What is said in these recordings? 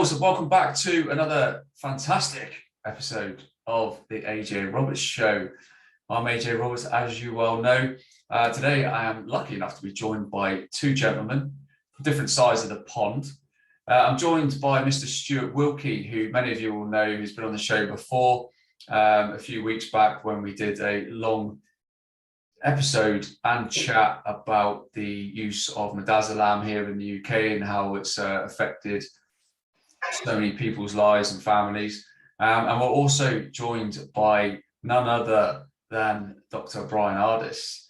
Girls, and welcome back to another fantastic episode of the AJ Roberts Show. I'm AJ Roberts, as you well know. Today I am lucky enough to be joined by two gentlemen from different sides of the pond. I'm joined by Mr. Stuart Wilkie, who many of you will know, who's been on the show before a few weeks back when we did a long episode and chat about the use of midazolam here in the UK and how it's affected so many people's lives and families. And we're also joined by none other than Dr. Bryan Ardis.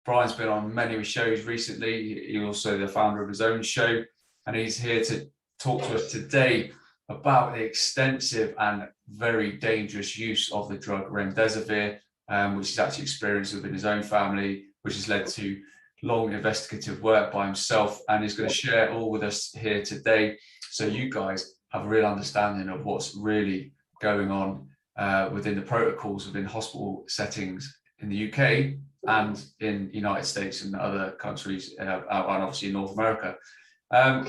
Brian's been on many shows recently. He's also the founder of his own show, and he's here to talk to us today about the extensive and very dangerous use of the drug Remdesiver, which he's actually experienced within his own family, which has led to long investigative work by himself, and he's going to share all with us here today, so you guys have a real understanding of what's really going on within the protocols within hospital settings in the UK and in the United States and other countries, and obviously in North America.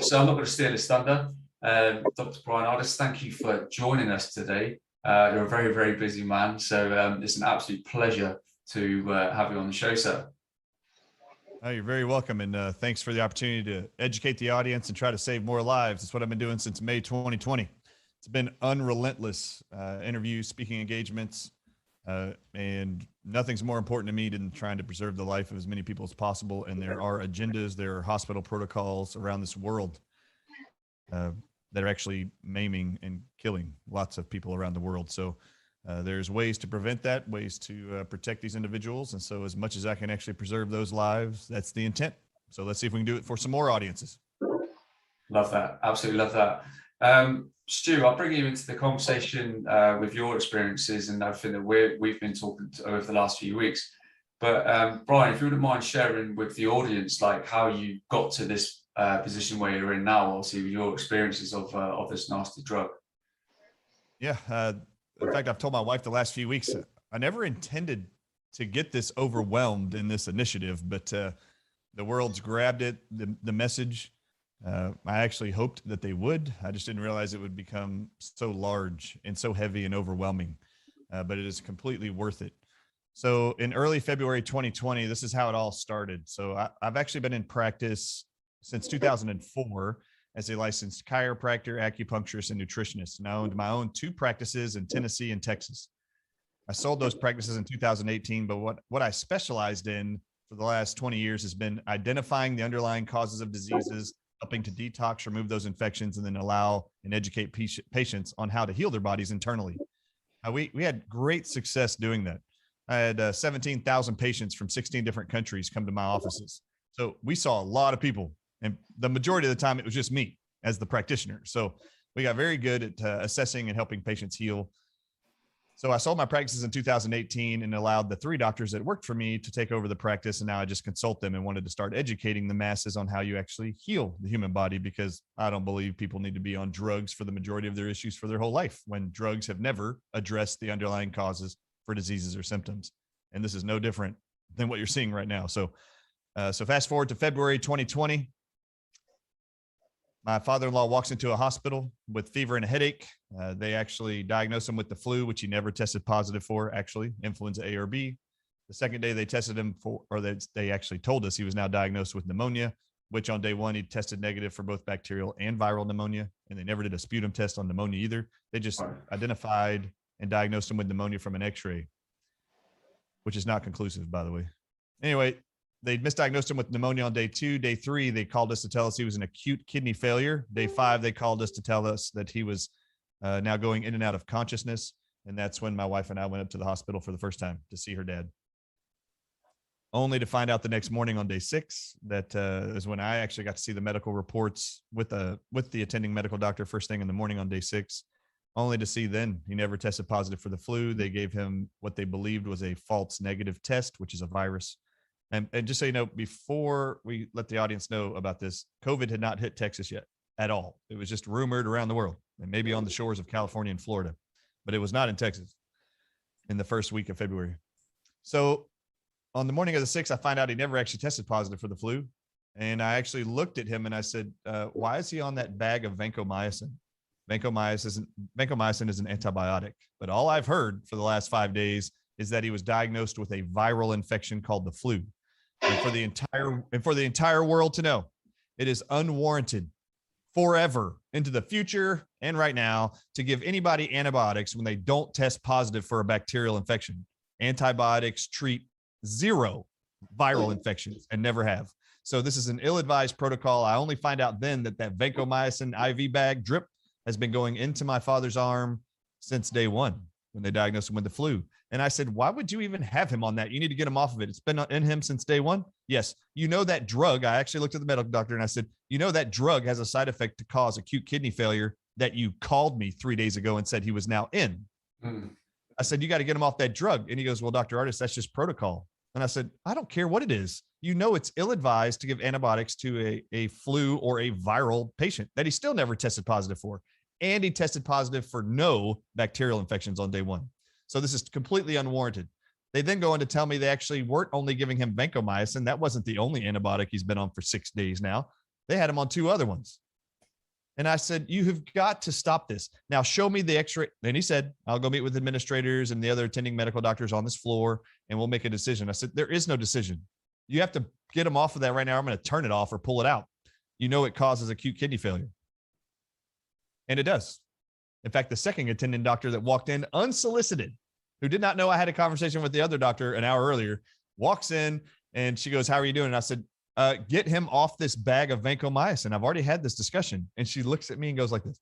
So I'm not going to steal his thunder. Dr. Bryan Ardis, thank you for joining us today. You're a very, very busy man, so it's an absolute pleasure to have you on the show, sir. Oh, you're very welcome, and thanks for the opportunity to educate the audience and try to save more lives. It's what I've been doing since May 2020. It's been unrelentless interviews, speaking engagements, and nothing's more important to me than trying to preserve the life of as many people as possible. And there are agendas, there are hospital protocols around this world that are actually maiming and killing lots of people around the world. So there's ways to prevent that, ways to protect these individuals. And so as much as I can actually preserve those lives, that's the intent. So let's see if we can do it for some more audiences. Love that. Absolutely love that. Stu, I'll bring you into the conversation with your experiences and everything that we've been talking over the last few weeks. But Brian, if you wouldn't mind sharing with the audience, like how you got to this position where you're in now, obviously with your experiences of this nasty drug. Yeah. In fact, I've told my wife the last few weeks, I never intended to get this overwhelmed in this initiative, but the world's grabbed it, the message. I actually hoped that they would. I just didn't realize it would become so large and so heavy and overwhelming, but it is completely worth it. So in early February 2020, this is how it all started. So I've actually been in practice since 2004. As a licensed chiropractor, acupuncturist, and nutritionist. And I owned my own 2 practices in Tennessee and Texas. I sold those practices in 2018, but what I specialized in for the last 20 years has been identifying the underlying causes of diseases, helping to detox, remove those infections, and then allow and educate patients on how to heal their bodies internally. We had great success doing that. I had 17,000 patients from 16 different countries come to my offices. So we saw a lot of people. And the majority of the time, it was just me as the practitioner. So we got very good at assessing and helping patients heal. So I sold my practices in 2018 and allowed the 3 doctors that worked for me to take over the practice. And now I just consult them and wanted to start educating the masses on how you actually heal the human body, because I don't believe people need to be on drugs for the majority of their issues for their whole life, when drugs have never addressed the underlying causes for diseases or symptoms. And this is no different than what you're seeing right now. So fast forward to February 2020. My father-in-law walks into a hospital with fever and a headache. They actually diagnosed him with the flu, which he never tested positive for, actually, influenza A or B. The second day they tested him for, or they actually told us he was now diagnosed with pneumonia, which on day 1, he tested negative for both bacterial and viral pneumonia. And they never did a sputum test on pneumonia either. They just identified and diagnosed him with pneumonia from an x-ray, which is not conclusive, by the way. Anyway, they misdiagnosed him with pneumonia on day 2. Day 3, they called us to tell us he was an acute kidney failure. Day 5, they called us to tell us that he was now going in and out of consciousness. And that's when my wife and I went up to the hospital for the first time to see her dad. Only to find out the next morning on day 6 that is when I actually got to see the medical reports with the attending medical doctor first thing in the morning on day 6. Only to see then he never tested positive for the flu. They gave him what they believed was a false negative test, which is a virus. And just so you know, before we let the audience know about this, COVID had not hit Texas yet at all. It was just rumored around the world and maybe on the shores of California and Florida, but it was not in Texas in the first week of February. So on the morning of the 6th, I find out he never actually tested positive for the flu. And I actually looked at him and I said, why is he on that bag of vancomycin? Vancomycin is an antibiotic, but all I've heard for the last 5 days is that he was diagnosed with a viral infection called the flu. And for the entire world to know, it is unwarranted forever into the future and right now to give anybody antibiotics when they don't test positive for a bacterial infection. Antibiotics treat 0 viral infections and never have. So this is an ill-advised protocol. I only find out then that vancomycin IV bag drip has been going into my father's arm since day one when they diagnosed him with the flu. And I said, why would you even have him on that? You need to get him off of it. It's been in him since day one. Yes. You know, that drug, I actually looked at the medical doctor and I said, you know, that drug has a side effect to cause acute kidney failure that you called me 3 days ago and said he was now in. I said, you got to get him off that drug. And he goes, well, Dr. Ardis, that's just protocol. And I said, I don't care what it is. You know, it's ill-advised to give antibiotics to a flu or a viral patient that he still never tested positive for. And he tested positive for no bacterial infections on day one. So this is completely unwarranted. They then go on to tell me they actually weren't only giving him vancomycin. That wasn't the only antibiotic he's been on for 6 days now. They had him on 2 other ones. And I said, you have got to stop this. Now show me the x-ray. Then he said, I'll go meet with administrators and the other attending medical doctors on this floor and we'll make a decision. I said, there is no decision. You have to get him off of that right now. I'm going to turn it off or pull it out. You know, it causes acute kidney failure. And it does. In fact, the second attending doctor that walked in unsolicited, who did not know I had a conversation with the other doctor an hour earlier, walks in and she goes, how are you doing? And I said, get him off this bag of vancomycin. I've already had this discussion. And she looks at me and goes like this.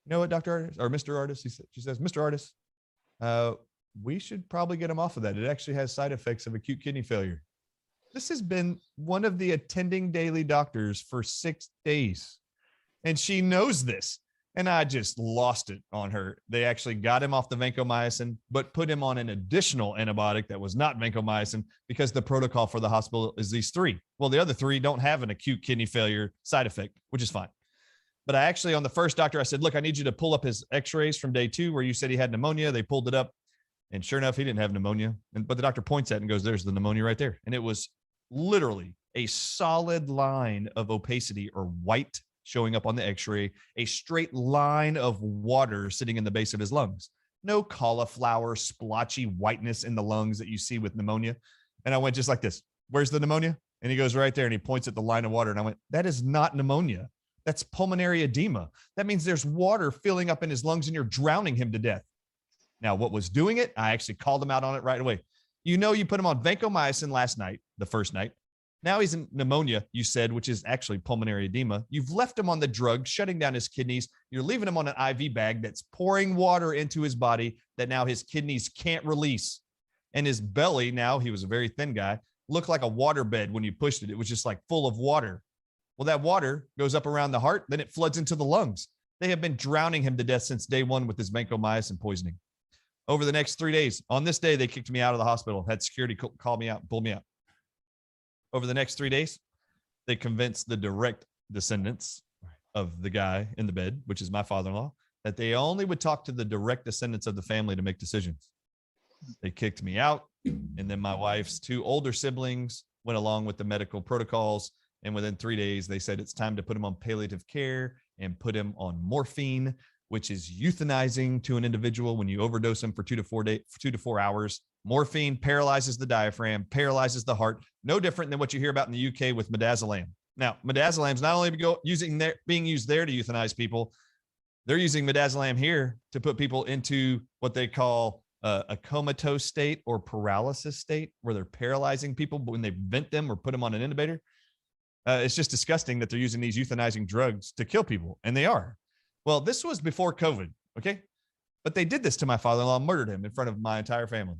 You know what, Dr. Ardis or Mr. Ardis? She says, Mr. Ardis, we should probably get him off of that. It actually has side effects of acute kidney failure. This has been one of the attending daily doctors for 6 days. And she knows this. And I just lost it on her. They actually got him off the vancomycin, but put him on an additional antibiotic that was not vancomycin because the protocol for the hospital is these 3. Well, the other 3 don't have an acute kidney failure side effect, which is fine. But I actually, on the first doctor, I said, look, I need you to pull up his x-rays from day 2 where you said he had pneumonia. They pulled it up. And sure enough, he didn't have pneumonia. But the doctor points at it and goes, there's the pneumonia right there. And it was literally a solid line of opacity or white showing up on the x-ray, a straight line of water sitting in the base of his lungs. No cauliflower, splotchy whiteness in the lungs that you see with pneumonia. And I went just like this, where's the pneumonia? And he goes right there and he points at the line of water. And I went, that is not pneumonia. That's pulmonary edema. That means there's water filling up in his lungs and you're drowning him to death. Now, what was doing it? I actually called him out on it right away. You know, you put him on vancomycin last night, the first night. Now he's in pneumonia, you said, which is actually pulmonary edema. You've left him on the drug, shutting down his kidneys. You're leaving him on an IV bag that's pouring water into his body that now his kidneys can't release. And his belly, now he was a very thin guy, looked like a water bed when you pushed it. It was just like full of water. Well, that water goes up around the heart, then it floods into the lungs. They have been drowning him to death since day 1 with this vancomycin poisoning. Over the next 3 days, on this day, they kicked me out of the hospital, had security call me out, pull me out. Over the next 3 days, they convinced the direct descendants of the guy in the bed, which is my father-in-law, that they only would talk to the direct descendants of the family to make decisions. They kicked me out. And then my wife's 2 older siblings went along with the medical protocols. And within 3 days, they said it's time to put him on palliative care and put him on morphine, which is euthanizing to an individual when you overdose them for 2 to 4 hours. Morphine paralyzes the diaphragm, paralyzes the heart. No different than what you hear about in the UK with midazolam. Now, midazolam is not only being used there to euthanize people, they're using midazolam here to put people into what they call a comatose state or paralysis state, where they're paralyzing people when they vent them or put them on an intubator. It's just disgusting that they're using these euthanizing drugs to kill people, and they are. Well, this was before COVID, okay? But they did this to my father-in-law, murdered him in front of my entire family.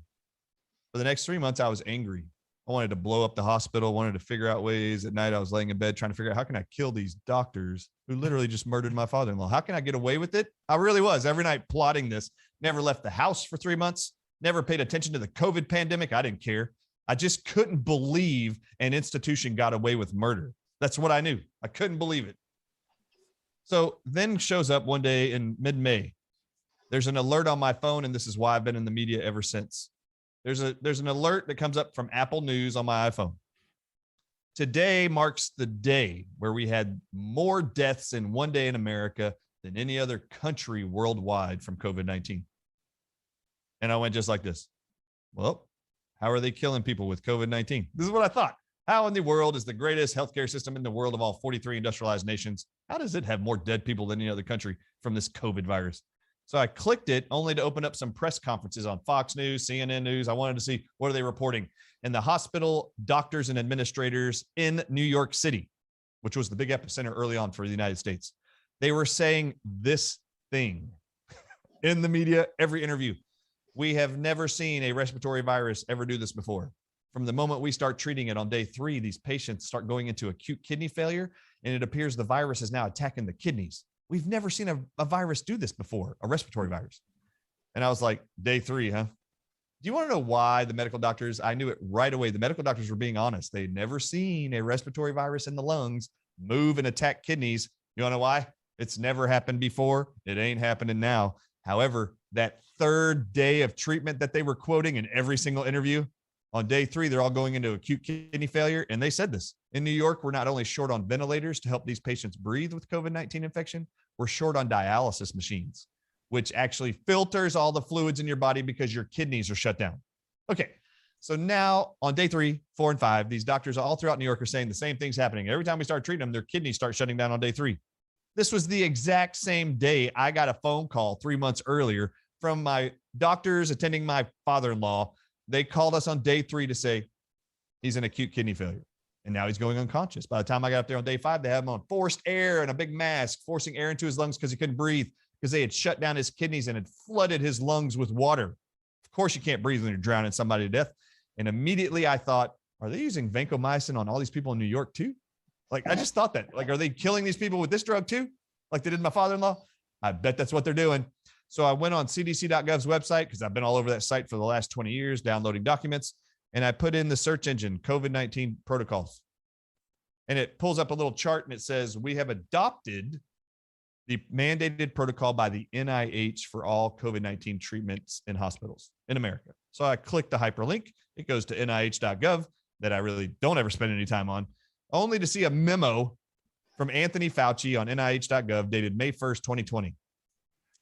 For the next 3 months, I was angry. I wanted to blow up the hospital, wanted to figure out ways. At night, I was laying in bed trying to figure out, how can I kill these doctors who literally just murdered my father-in-law? How can I get away with it? I really was every night plotting this. Never left the house for 3 months. Never paid attention to the COVID pandemic. I didn't care. I just couldn't believe an institution got away with murder. That's what I knew. I couldn't believe it. So then shows up one day in mid-May. There's an alert on my phone, and this is why I've been in the media ever since. There's an alert that comes up from Apple News on my iPhone. Today marks the day where we had more deaths in one day in America than any other country worldwide from COVID-19. And I went just like this. Well, how are they killing people with COVID-19? This is what I thought. How in the world is the greatest healthcare system in the world of all 43 industrialized nations? How does it have more dead people than any other country from this COVID virus? So I clicked it only to open up some press conferences on Fox News, CNN News. I wanted to see what are they reporting. And the hospital doctors and administrators in New York City, which was the big epicenter early on for the United States, they were saying this thing in the media, every interview. We have never seen a respiratory virus ever do this before. From the moment we start treating it on day 3, these patients start going into acute kidney failure, and it appears the virus is now attacking the kidneys. We've never seen a virus do this before, a respiratory virus. And I was like, day 3, huh? Do you want to know why the medical doctors, I knew it right away. The medical doctors were being honest. They'd never seen a respiratory virus in the lungs move and attack kidneys. You want to know why? It's never happened before. It ain't happening now. However, that 3rd day of treatment that they were quoting in every single interview, on day 3, they're all going into acute kidney failure. And they said this. In New York, we're not only short on ventilators to help these patients breathe with COVID-19 infection, we're short on dialysis machines, which actually filters all the fluids in your body because your kidneys are shut down. Okay, so now on day 3, 4, and 5, these doctors all throughout New York are saying the same thing's happening. Every time we start treating them, their kidneys start shutting down on day 3. This was the exact same day I got a phone call 3 months earlier from my doctors attending my father-in-law. They called us on day 3 to say he's in acute kidney failure. And now he's going unconscious. By the time I got up there on day 5, they had him on forced air and a big mask, forcing air into his lungs because he couldn't breathe, because they had shut down his kidneys and had flooded his lungs with water. Of course, you can't breathe when you're drowning somebody to death. And immediately I thought, are they using vancomycin on all these people in New York too? Like, I just thought that. Like, are they killing these people with this drug too? Like they did my father-in-law? I bet that's what they're doing. So I went on cdc.gov's website, because I've been all over that site for the last 20 years, downloading documents. And I put in the search engine, COVID-19 protocols. And it pulls up a little chart and it says, we have adopted the mandated protocol by the NIH for all COVID-19 treatments in hospitals in America. So I click the hyperlink. It goes to nih.gov that I really don't ever spend any time on, only to see a memo from Anthony Fauci on nih.gov dated May 1st, 2020.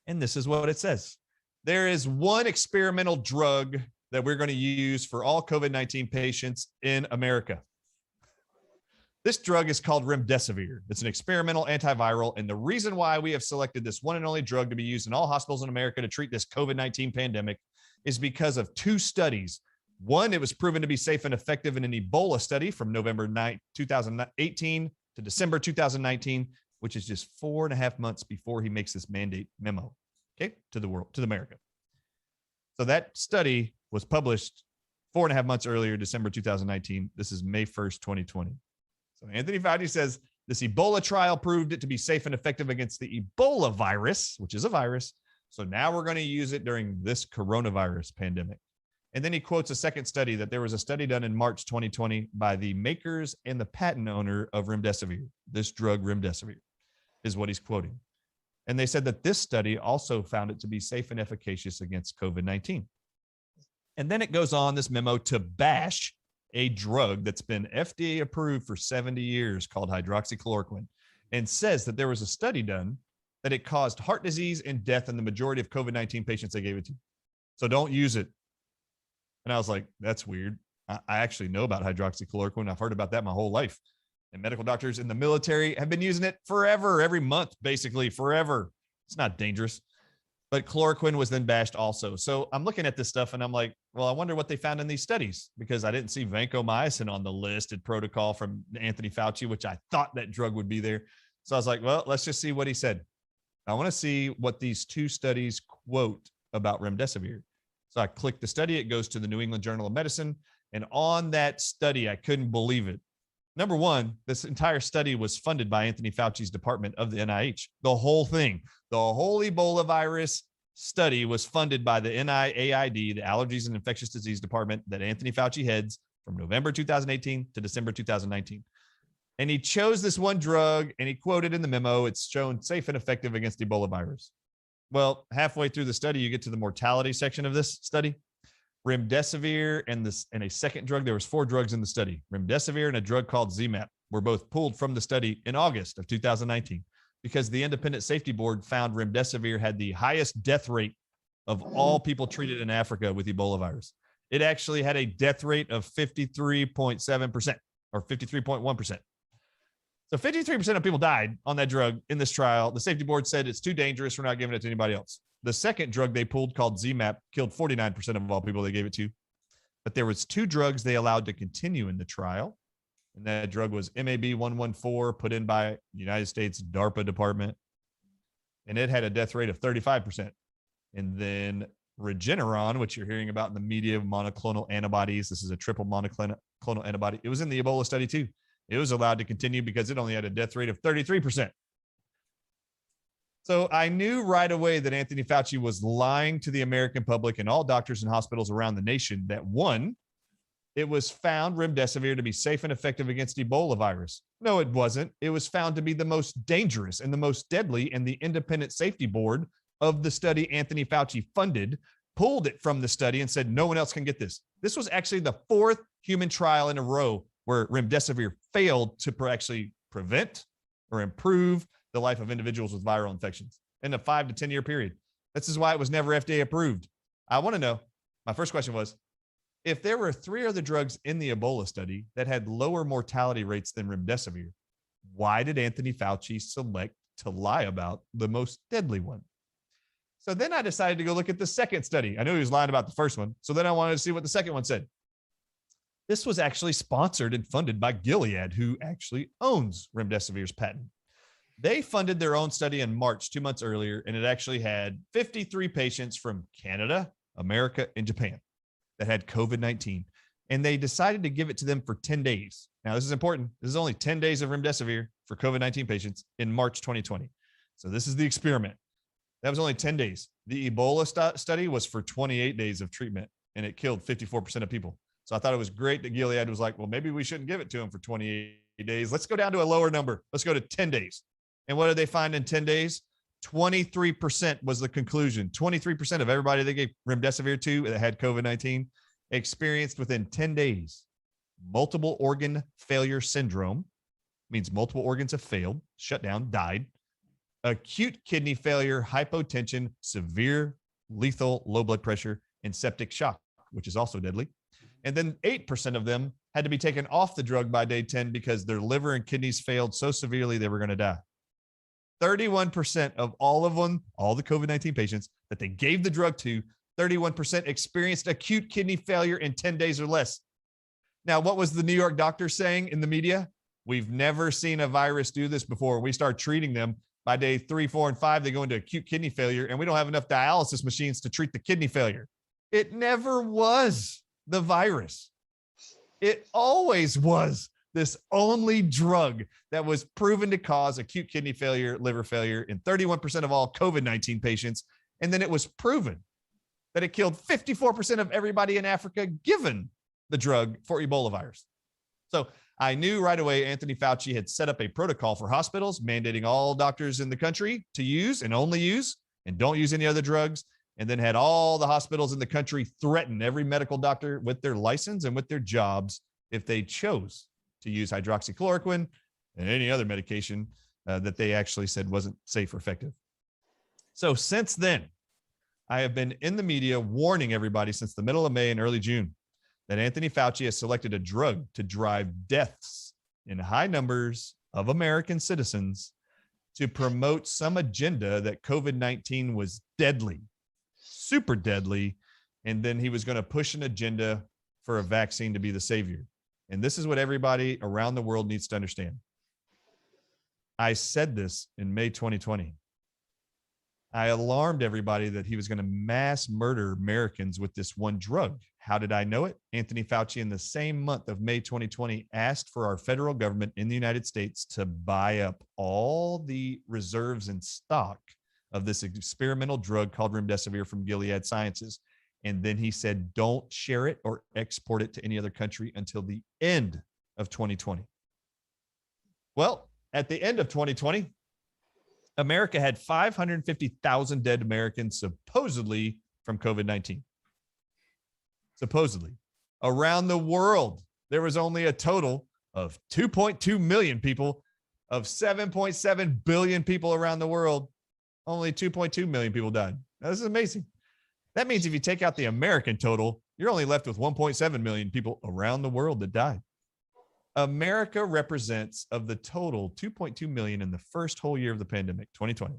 And this is what it says. There is one experimental drug that we're going to use for all COVID-19 patients in America. This drug is called Remdesiver. It's an experimental antiviral. And the reason why we have selected this one and only drug to be used in all hospitals in America to treat this COVID-19 pandemic is because of 2 studies. One, it was proven to be safe and effective in an Ebola study from November 9, 2018 to December 2019, which is just 4.5 months before he makes this mandate memo, okay, to the world, to America. So that study was published 4.5 months earlier, December 2019. This is May 1st, 2020. So Anthony Fauci says this Ebola trial proved it to be safe and effective against the Ebola virus, which is a virus. So now we're going to use it during this coronavirus pandemic. And then he quotes a second study that there was a study done in March 2020 by the makers and the patent owner of Remdesivir. This drug Remdesivir is what he's quoting. And they said that this study also found it to be safe and efficacious against COVID-19. And then it goes on, this memo, to bash a drug that's been FDA approved for 70 years called hydroxychloroquine, and says that there was a study done that it caused heart disease and death in the majority of COVID-19 patients they gave it to. So don't use it. And I was like, that's weird. I actually know about hydroxychloroquine. I've heard about that my whole life. And medical doctors in the military have been using it forever, every month, basically forever. It's not dangerous. But chloroquine was then bashed also. So I'm looking at this stuff and I'm like, well, I wonder what they found in these studies, because I didn't see vancomycin on the listed protocol from Anthony Fauci, which I thought that drug would be there. So I was like, well, let's just see what he said. I want to see what these 2 studies quote about Remdesivir. So I clicked the study. It goes to the New England Journal of Medicine. And on that study, I couldn't believe it. Number one, this entire study was funded by Anthony Fauci's department of the NIH. The whole thing, the whole Ebola virus study was funded by the NIAID, the Allergies and Infectious Disease Department that Anthony Fauci heads, from November 2018 to December 2019. And he chose this one drug and he quoted in the memo, it's shown safe and effective against Ebola virus. Well, halfway through the study, you get to the mortality section of this study. Remdesivir and a second drug. There was 4 drugs in the study. Remdesivir and a drug called ZMapp were both pulled from the study in August of 2019 because the independent safety board found Remdesivir had the highest death rate of all people treated in Africa with Ebola virus. It actually had a death rate of 53.7% or 53.1%. So 53% of people died on that drug in this trial. The safety board said it's too dangerous. We're not giving it to anybody else. The second drug they pulled, called ZMapp, killed 49% of all people they gave it to. But there was 2 drugs they allowed to continue in the trial. And that drug was MAB 114, put in by United States DARPA department. And it had a death rate of 35%. And then Regeneron, which you're hearing about in the media, monoclonal antibodies. This is a triple monoclonal antibody. It was in the Ebola study too. It was allowed to continue because it only had a death rate of 33%. So I knew right away that Anthony Fauci was lying to the American public and all doctors and hospitals around the nation that, 1, it was found Remdesivir to be safe and effective against Ebola virus. No, it wasn't. It was found to be the most dangerous and the most deadly, and the independent safety board of the study Anthony Fauci funded pulled it from the study and said, no one else can get this. This was actually the 4th human trial in a row where Remdesivir failed to actually prevent or improve the life of individuals with viral infections in a 5 to 10 year period. This is why it was never FDA approved. I want to know, my first question was, if there were 3 other drugs in the Ebola study that had lower mortality rates than Remdesivir, why did Anthony Fauci select to lie about the most deadly one? So then I decided to go look at the second study. I knew he was lying about the first one. So then I wanted to see what the second one said. This was actually sponsored and funded by Gilead, who actually owns Remdesivir's patent. They funded their own study in March, 2 months earlier, and it actually had 53 patients from Canada, America, and Japan that had COVID-19. And they decided to give it to them for 10 days. Now, this is important. This is only 10 days of Remdesivir for COVID-19 patients in March 2020. So this is the experiment. That was only 10 days. The Ebola study was for 28 days of treatment, and it killed 54% of people. So I thought it was great that Gilead was like, well, maybe we shouldn't give it to him for 28 days. Let's go down to a lower number. Let's go to 10 days. And what did they find in 10 days? 23% was the conclusion. 23% of everybody they gave Remdesivir to that had COVID-19 experienced within 10 days multiple organ failure syndrome, means multiple organs have failed, shut down, died, acute kidney failure, hypotension, severe lethal low blood pressure, and septic shock, which is also deadly. And then 8% of them had to be taken off the drug by day 10 because their liver and kidneys failed so severely they were going to die. 31% of all of them, all the COVID-19 patients that they gave the drug to, 31% experienced acute kidney failure in 10 days or less. Now, what was the New York doctor saying in the media? We've never seen a virus do this before. We start treating them. By day 3, 4, and 5, they go into acute kidney failure, and we don't have enough dialysis machines to treat the kidney failure. It never was the virus. It always was this only drug that was proven to cause acute kidney failure, liver failure in 31% of all COVID-19 patients. And then it was proven that it killed 54% of everybody in Africa given the drug for Ebola virus. So I knew right away Anthony Fauci had set up a protocol for hospitals mandating all doctors in the country to use and only use and don't use any other drugs, and then had all the hospitals in the country threaten every medical doctor with their license and with their jobs if they chose to use hydroxychloroquine and any other medication that they actually said wasn't safe or effective. So since then, I have been in the media warning everybody since the middle of May and early June that Anthony Fauci has selected a drug to drive deaths in high numbers of American citizens to promote some agenda that COVID-19 was deadly, super deadly, and then he was going to push an agenda for a vaccine to be the savior. And this is what everybody around the world needs to understand. I said this in May 2020. I alarmed everybody that he was going to mass murder Americans with this one drug. How did I know it? Anthony Fauci, in the same month of May 2020, asked for our federal government in the United States to buy up all the reserves and stock of this experimental drug called Remdesivir from Gilead Sciences. And then he said, don't share it or export it to any other country until the end of 2020. Well, at the end of 2020, America had 550,000 dead Americans supposedly from COVID-19. supposedly. Around the world, there was only a total of 2.2 million people of 7.7 billion people around the world. Only 2.2 million people died. Now, this is amazing. That means if you take out the American total, you're only left with 1.7 million people around the world that died. America represents, of the total 2.2 million in the first whole year of the pandemic, 2020,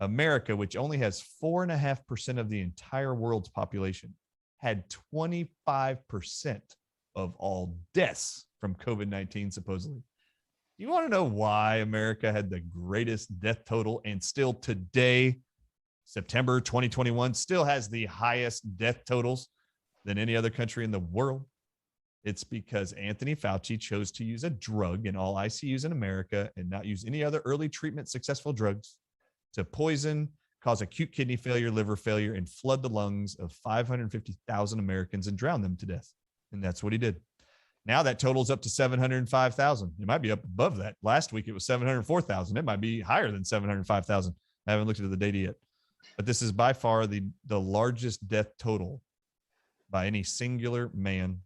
America, which only has 4.5% of the entire world's population, had 25% of all deaths from COVID-19, supposedly. You want to know why America had the greatest death total and still today, September 2021, still has the highest death totals than any other country in the world? It's because Anthony Fauci chose to use a drug in all ICUs in America and not use any other early treatment successful drugs to poison, cause acute kidney failure, liver failure, and flood the lungs of 550,000 Americans and drown them to death. And that's what he did. Now that totals up to 705,000. It might be up above that. Last week it was 704,000. It might be higher than 705,000. I haven't looked at the data yet. But this is by far the largest death total by any singular man,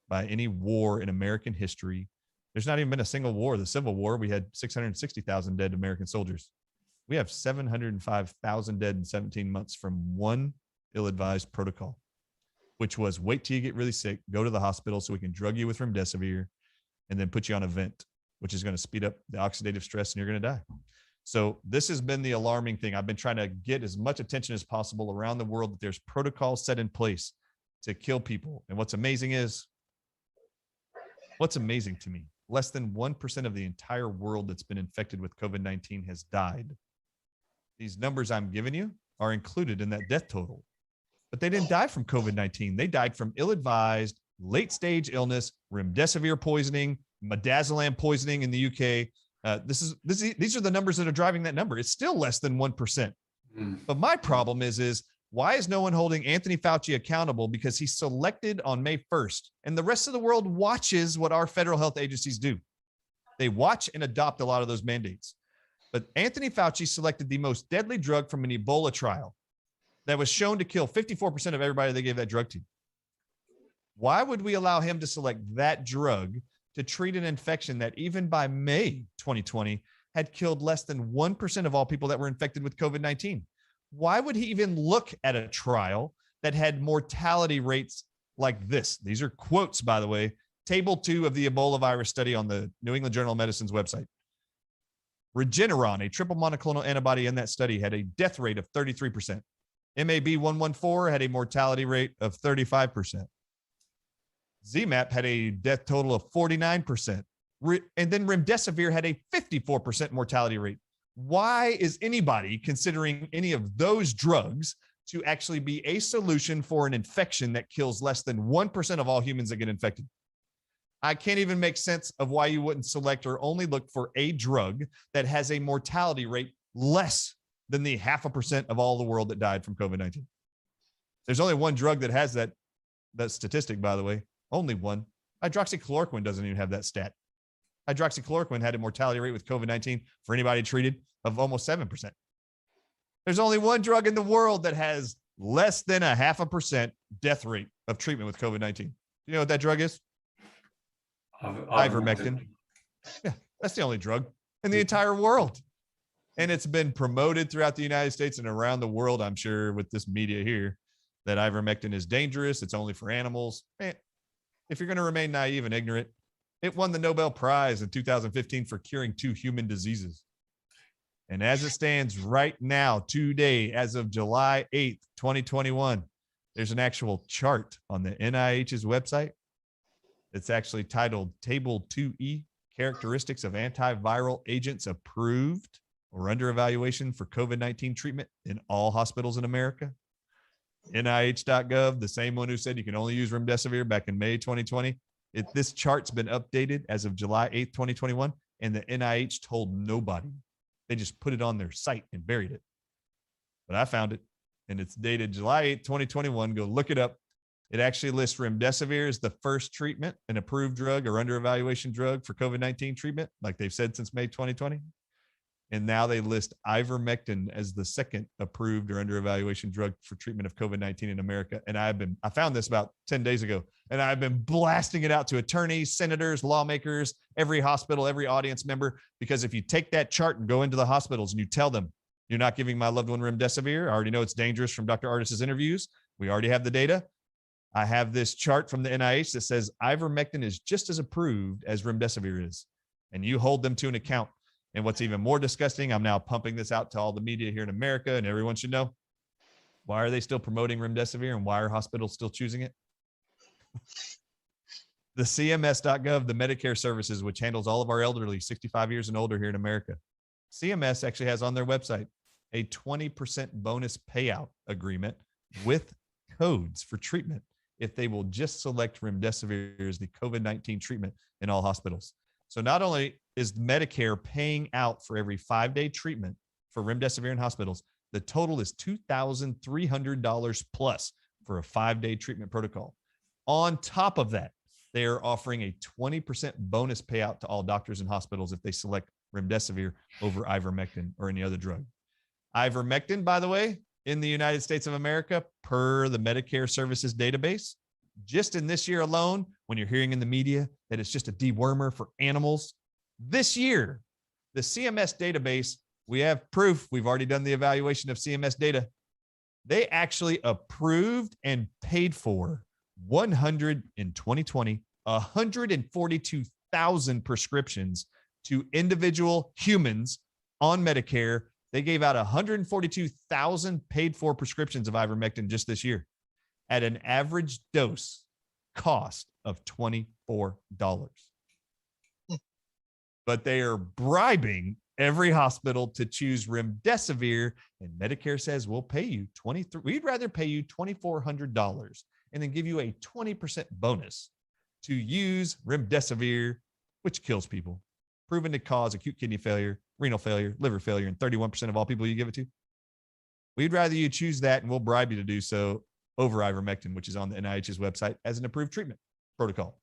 by any war in American history. There's not even been a single war. The Civil War, we had 660,000 dead American soldiers. We have 705,000 dead in 17 months from one ill-advised protocol, which was wait till you get really sick, go to the hospital so we can drug you with Remdesiver and then put you on a vent, which is going to speed up the oxidative stress and you're going to die. So this has been the alarming thing. I've been trying to get as much attention as possible around the world that there's protocols set in place to kill people. And what's amazing to me, less than 1% of the entire world that's been infected with COVID-19 has died. These numbers I'm giving you are included in that death total. But they didn't die from COVID-19. They died from ill-advised, late-stage illness, remdesivir poisoning, midazolam poisoning in the UK. These are the numbers that are driving that number. It's still less than 1%. But my problem is why is no one holding Anthony Fauci accountable? Because he's selected on May 1st, and the rest of the world watches what our federal health agencies do. They watch and adopt a lot of those mandates. But Anthony Fauci selected the most deadly drug from an Ebola trial that was shown to kill 54% of everybody they gave that drug to. Why would we allow him to select that drug to treat an infection that even by May 2020 had killed less than 1% of all people that were infected with COVID-19? Why would he even look at a trial that had mortality rates like this? These are quotes, by the way, table 2 of the Ebola virus study on the New England Journal of Medicine's website. Regeneron, a triple monoclonal antibody in that study, had a death rate of 33%. MAB 114 had a mortality rate of 35%. ZMapp had a death total of 49%. And then Remdesivir had a 54% mortality rate. Why is anybody considering any of those drugs to actually be a solution for an infection that kills less than 1% of all humans that get infected? I can't even make sense of why you wouldn't select or only look for a drug that has a mortality rate less than the 0.5% of all the world that died from COVID-19. There's only one drug that has that statistic, by the way. Only one. Hydroxychloroquine doesn't even have that stat. Hydroxychloroquine had a mortality rate with COVID-19 for anybody treated of almost 7%. There's only one drug in the world that has less than 0.5% death rate of treatment with COVID-19. You know what that drug is? Ivermectin. Yeah, that's the only drug in the entire world. And it's been promoted throughout the United States and around the world, I'm sure, with this media here, that ivermectin is dangerous. It's only for animals. Man, if you're going to remain naive and ignorant, it won the Nobel Prize in 2015 for curing 2 human diseases. And as it stands right now, today, as of July 8th, 2021, there's an actual chart on the NIH's website. It's actually titled Table 2E, Characteristics of Antiviral Agents Approved or Under Evaluation for COVID-19 Treatment in All Hospitals in America. NIH.gov, the same one who said you can only use Remdesivir back in May 2020. This chart's been updated as of July 8th, 2021, and the NIH told nobody. They just put it on their site and buried it. But I found it, and it's dated July 8th, 2021. Go look it up. It actually lists Remdesivir as the first treatment, an approved drug or under evaluation drug for COVID-19 treatment, like they've said since May 2020. And now they list ivermectin as the second approved or under evaluation drug for treatment of COVID-19 in America. And I found this about 10 days ago, and I've been blasting it out to attorneys, senators, lawmakers, every hospital, every audience member, because if you take that chart and go into the hospitals and you tell them, you're not giving my loved one remdesivir, I already know it's dangerous from Dr. Ardis's interviews. We already have the data. I have this chart from the NIH that says ivermectin is just as approved as remdesivir is. And you hold them to an account. And what's even more disgusting, I'm now pumping this out to all the media here in America, and everyone should know, why are they still promoting remdesivir and why are hospitals still choosing it? The CMS.gov, the Medicare services, which handles all of our elderly 65 years and older here in America, CMS actually has on their website a 20% bonus payout agreement with codes for treatment if they will just select remdesivir as the COVID-19 treatment in all hospitals. So not only is Medicare paying out for every 5-day treatment for remdesivir in hospitals, the total is $2,300 plus for a 5-day treatment protocol. On top of that, they are offering a 20% bonus payout to all doctors and hospitals if they select remdesivir over ivermectin or any other drug. Ivermectin, by the way, in the United States of America, per the Medicare Services database, just in this year alone, when you're hearing in the media that it's just a dewormer for animals, this year, the CMS database, we have proof. We've already done the evaluation of CMS data. They actually approved and paid for 142,000 prescriptions to individual humans on Medicare. They gave out 142,000 paid for prescriptions of ivermectin just this year at an average dose cost of $24. But they are bribing every hospital to choose remdesivir, and Medicare says we'll pay you we'd rather pay you $2,400 and then give you a 20% bonus to use remdesivir, which kills people, proven to cause acute kidney failure, renal failure, liver failure, in 31% of all people you give it to. We'd rather you choose that, and we'll bribe you to do so over ivermectin, which is on the NIH's website as an approved treatment protocol.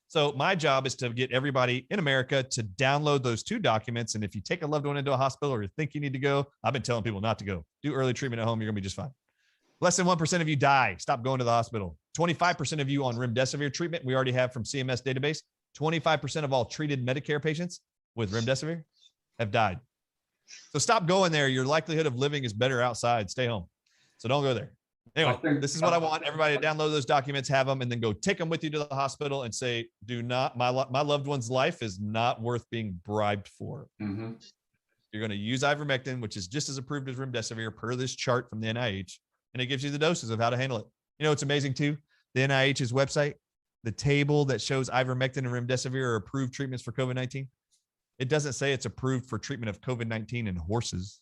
So my job is to get everybody in America to download those 2 documents. And if you take a loved one into a hospital or you think you need to go, I've been telling people not to go. Do early treatment at home. You're going to be just fine. Less than 1% of you die. Stop going to the hospital. 25% of you on remdesivir treatment, we already have from CMS database. 25% of all treated Medicare patients with remdesivir have died. So stop going there. Your likelihood of living is better outside. Stay home. So don't go there. Anyway, this is what I want everybody to download those documents, have them, and then go take them with you to the hospital and say, my loved one's life is not worth being bribed for. Mm-hmm. You're going to use ivermectin, which is just as approved as remdesivir per this chart from the NIH, and it gives you the doses of how to handle it. You know, it's amazing too. The NIH's website, the table that shows ivermectin and remdesivir are approved treatments for COVID-19. It doesn't say it's approved for treatment of COVID-19 in horses.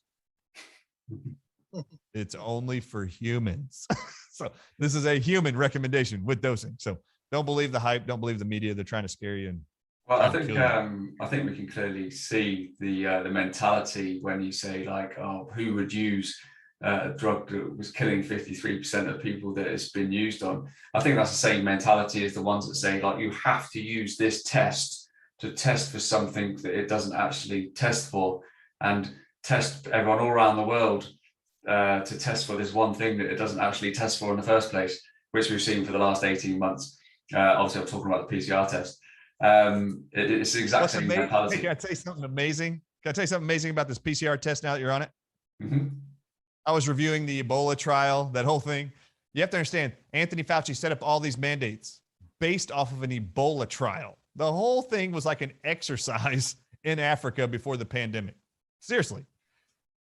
It's only for humans. So this is a human recommendation with dosing. So don't believe the hype. Don't believe the media. They're trying to scare you. And well, I think we can clearly see the mentality when you say like, oh, who would use a drug that was killing 53% of people that it's been used on? I think that's the same mentality as the ones that say like, you have to use this test to test for something that it doesn't actually test for, and test everyone all around the world to test for this one thing that it doesn't actually test for in the first place, which we've seen for the last 18 months. Obviously, I'm talking about the PCR test. It's the exact same mentality. Hey, can I tell you something amazing? Can I tell you something amazing about this PCR test now that you're on it? Mm-hmm. I was reviewing the Ebola trial, that whole thing. You have to understand, Anthony Fauci set up all these mandates based off of an Ebola trial. The whole thing was like an exercise in Africa before the pandemic. Seriously.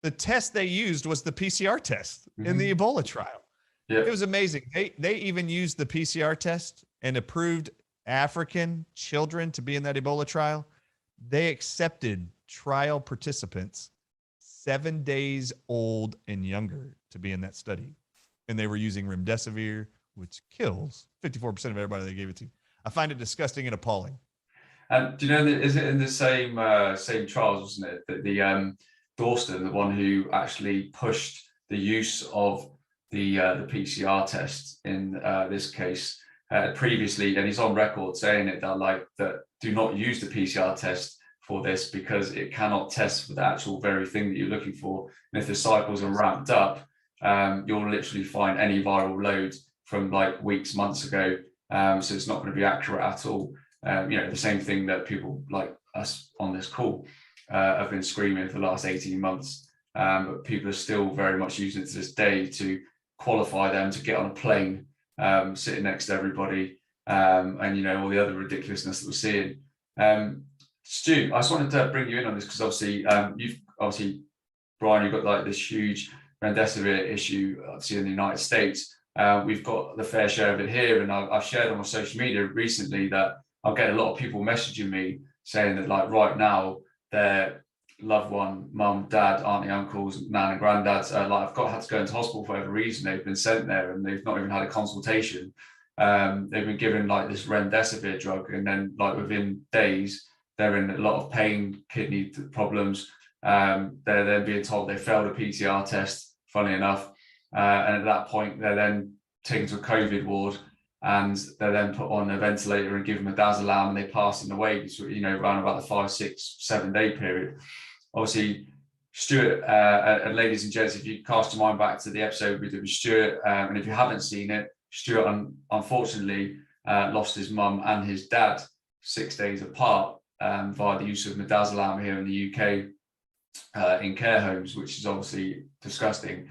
The test they used was the PCR test in the Ebola trial. Yeah. It was amazing. They even used the PCR test and approved African children to be in that Ebola trial. They accepted trial participants 7 days old and younger to be in that study. And they were using remdesivir, which kills 54% of everybody they gave it to. I find it disgusting and appalling. And do you know, is it in the same trials, wasn't it, that the Dawson, the one who actually pushed the use of the PCR test in this case previously, and he's on record saying it that do not use the PCR test for this, because it cannot test for the actual very thing that you're looking for. And if the cycles are ramped up, you'll literally find any viral load from like weeks, months ago. So it's not going to be accurate at all. The same thing that people like us on this call have been screaming for the last 18 months. But people are still very much using it to this day to qualify them to get on a plane, sitting next to everybody, and all the other ridiculousness that we're seeing. Stu, I just wanted to bring you in on this because obviously, Brian, you've got like this huge Remdesivir issue, obviously in the United States. We've got the fair share of it here, and I've shared on my social media recently that I'll get a lot of people messaging me saying that like right now their loved one, mum, dad, auntie, uncles, nan and granddads, like had to go into hospital for whatever reason. They've been sent there and they've not even had a consultation. They've been given like this Remdesivir drug, and then like within days they're in a lot of pain, kidney problems. They're then being told they failed a PCR test, funnily enough, and at that point they're then taken to a COVID ward, and they're then put on a ventilator and given midazolam, and they pass in away, around about the 5, 6, 7 day period. Obviously, Stuart, and ladies and gents, if you cast your mind back to the episode we did with Stuart, and if you haven't seen it, Stuart unfortunately lost his mum and his dad 6 days apart via the use of midazolam here in the UK in care homes, which is obviously disgusting.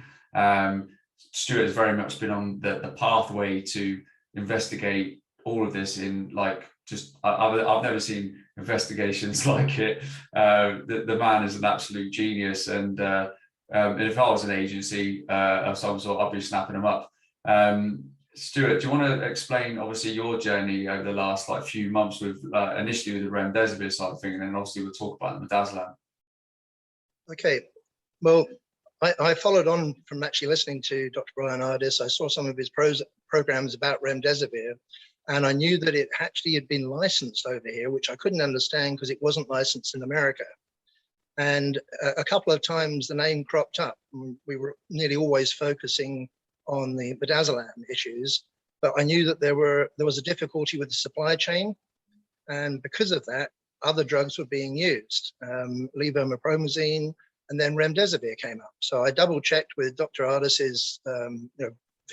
Stuart has very much been on the pathway to investigate all of this in like I've never seen investigations like it. The man is an absolute genius, and if I was an agency of some sort, I'd be snapping him up. Stuart, do you want to explain obviously your journey over the last like few months with initially with the Remdesivir side of thing, and then obviously we'll talk about the midazolam. Okay, well, I followed on from actually listening to Dr. Bryan Ardis. I saw some of his programs about Remdesivir, and I knew that it actually had been licensed over here, which I couldn't understand because it wasn't licensed in America. And a couple of times the name cropped up. We were nearly always focusing on the midazolam issues, but I knew that there was a difficulty with the supply chain, and because of that, other drugs were being used, levomepromazine, and then Remdesivir came up. So I double checked with Dr. Ardis's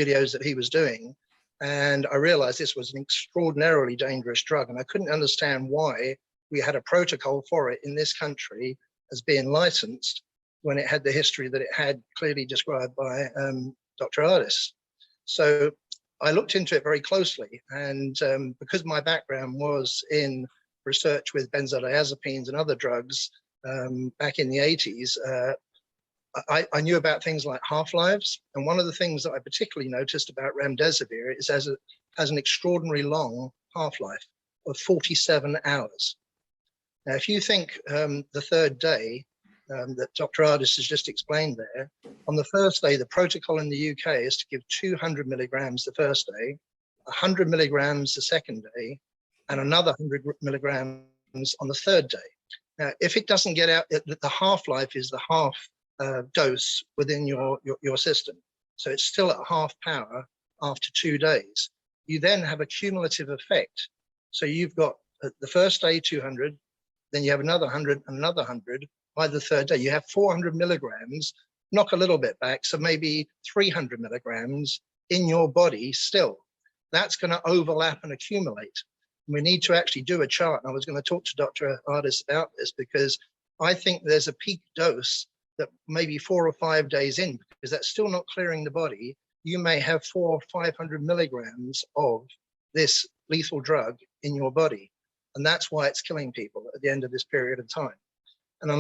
videos that he was doing, and I realized this was an extraordinarily dangerous drug, and I couldn't understand why we had a protocol for it in this country as being licensed when it had the history that it had clearly described by Dr. Ardis. So I looked into it very closely, and because my background was in research with benzodiazepines and other drugs back in the 80s, I knew about things like half-lives. And one of the things that I particularly noticed about Remdesivir is it has an extraordinarily long half-life of 47 hours. Now, if you think the third day that Dr. Ardis has just explained there, on the first day, the protocol in the UK is to give 200 milligrams the first day, 100 milligrams the second day, and another 100 milligrams on the third day. Now, if it doesn't get out, the half-life is the half dose within your system. So it's still at half power after 2 days. You then have a cumulative effect. So you've got the first day 200, then you have another 100 and another 100. By the third day, you have 400 milligrams, knock a little bit back, so maybe 300 milligrams in your body still. That's going to overlap and accumulate. We need to actually do a chart. And I was going to talk to Dr. Ardis about this, because I think there's a peak dose that maybe 4 or 5 days in, because that's still not clearing the body. You may have 400 or 500 milligrams of this lethal drug in your body. And that's why it's killing people at the end of this period of time. And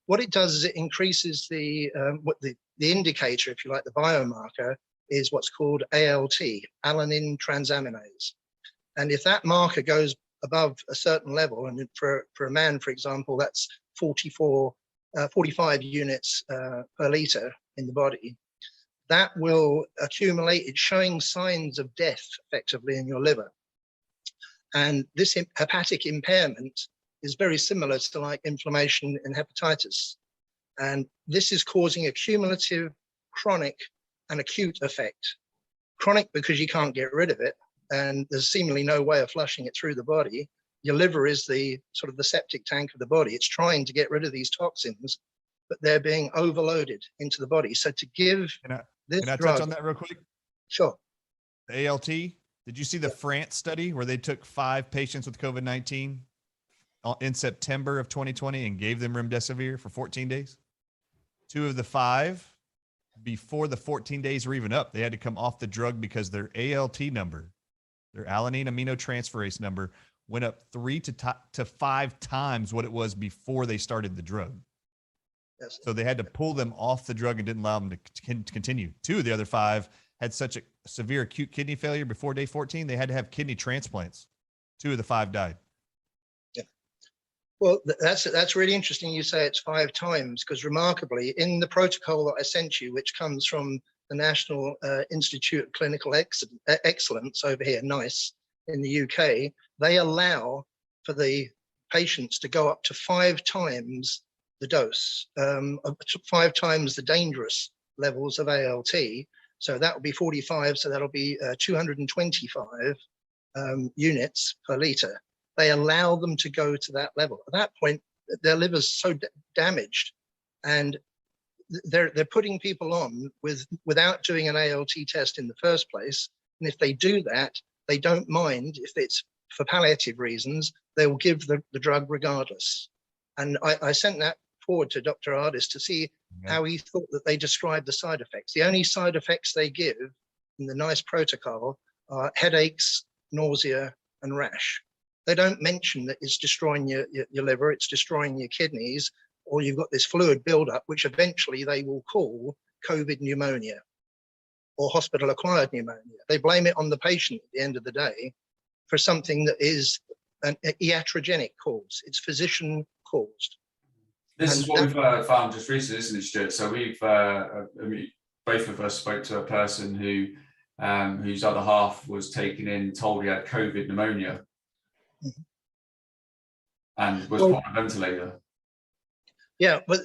what it does is it increases the indicator, if you like, the biomarker, is what's called ALT, alanine transaminase. And if that marker goes above a certain level, and for a man, for example, that's 45 units per liter in the body, that will accumulate. It's showing signs of death effectively in your liver. And this hepatic impairment is very similar to like inflammation in hepatitis. And this is causing a cumulative, chronic, and acute effect. Chronic because you can't get rid of it, and there's seemingly no way of flushing it through the body. your liver is the sort of the septic tank of the body. It's trying to get rid of these toxins, but they're being overloaded into the body. So to give this can I drug, touch on that real quick? sure. The ALT. Did you see the France study where they took 5 patients with COVID-19 in September of 2020 and gave them Remdesivir for 14 days? 2 of the 5, before the 14 days were even up, they had to come off the drug because their ALT number, their alanine aminotransferase number, went up 3 to 5 times what it was before they started the drug. Yes. So they had to pull them off the drug and didn't allow them to continue. 2 of the other 5 had such a severe acute kidney failure before day 14, they had to have kidney transplants. 2 of the 5 died. Yeah. Well, that's really interesting. You say it's 5 times, because remarkably, in the protocol that I sent you, which comes from the National Institute of Clinical Excellence over here, NICE, in the UK, they allow for the patients to go up to 5 times the dose, 5 times the dangerous levels of ALT. So that will be 45. So that'll be 225 units per liter. They allow them to go to that level. At that point, their liver's so damaged, and they're putting people on without doing an ALT test in the first place. And if they do that, they don't mind if it's for palliative reasons. They will give the drug regardless. And I sent that forward to Dr. Ardis to see how he thought that they described the side effects. The only side effects they give in the NICE protocol are headaches, nausea, and rash. They don't mention that it's destroying your liver, it's destroying your kidneys, or you've got this fluid buildup, which eventually they will call COVID pneumonia or hospital-acquired pneumonia. They blame it on the patient at the end of the day for something that is an iatrogenic cause. It's physician-caused. This is what we've found just recently, isn't it, Stuart? So we've, both of us spoke to a person who, whose other half was taken in, told he had COVID pneumonia, and was put on a ventilator. Yeah, but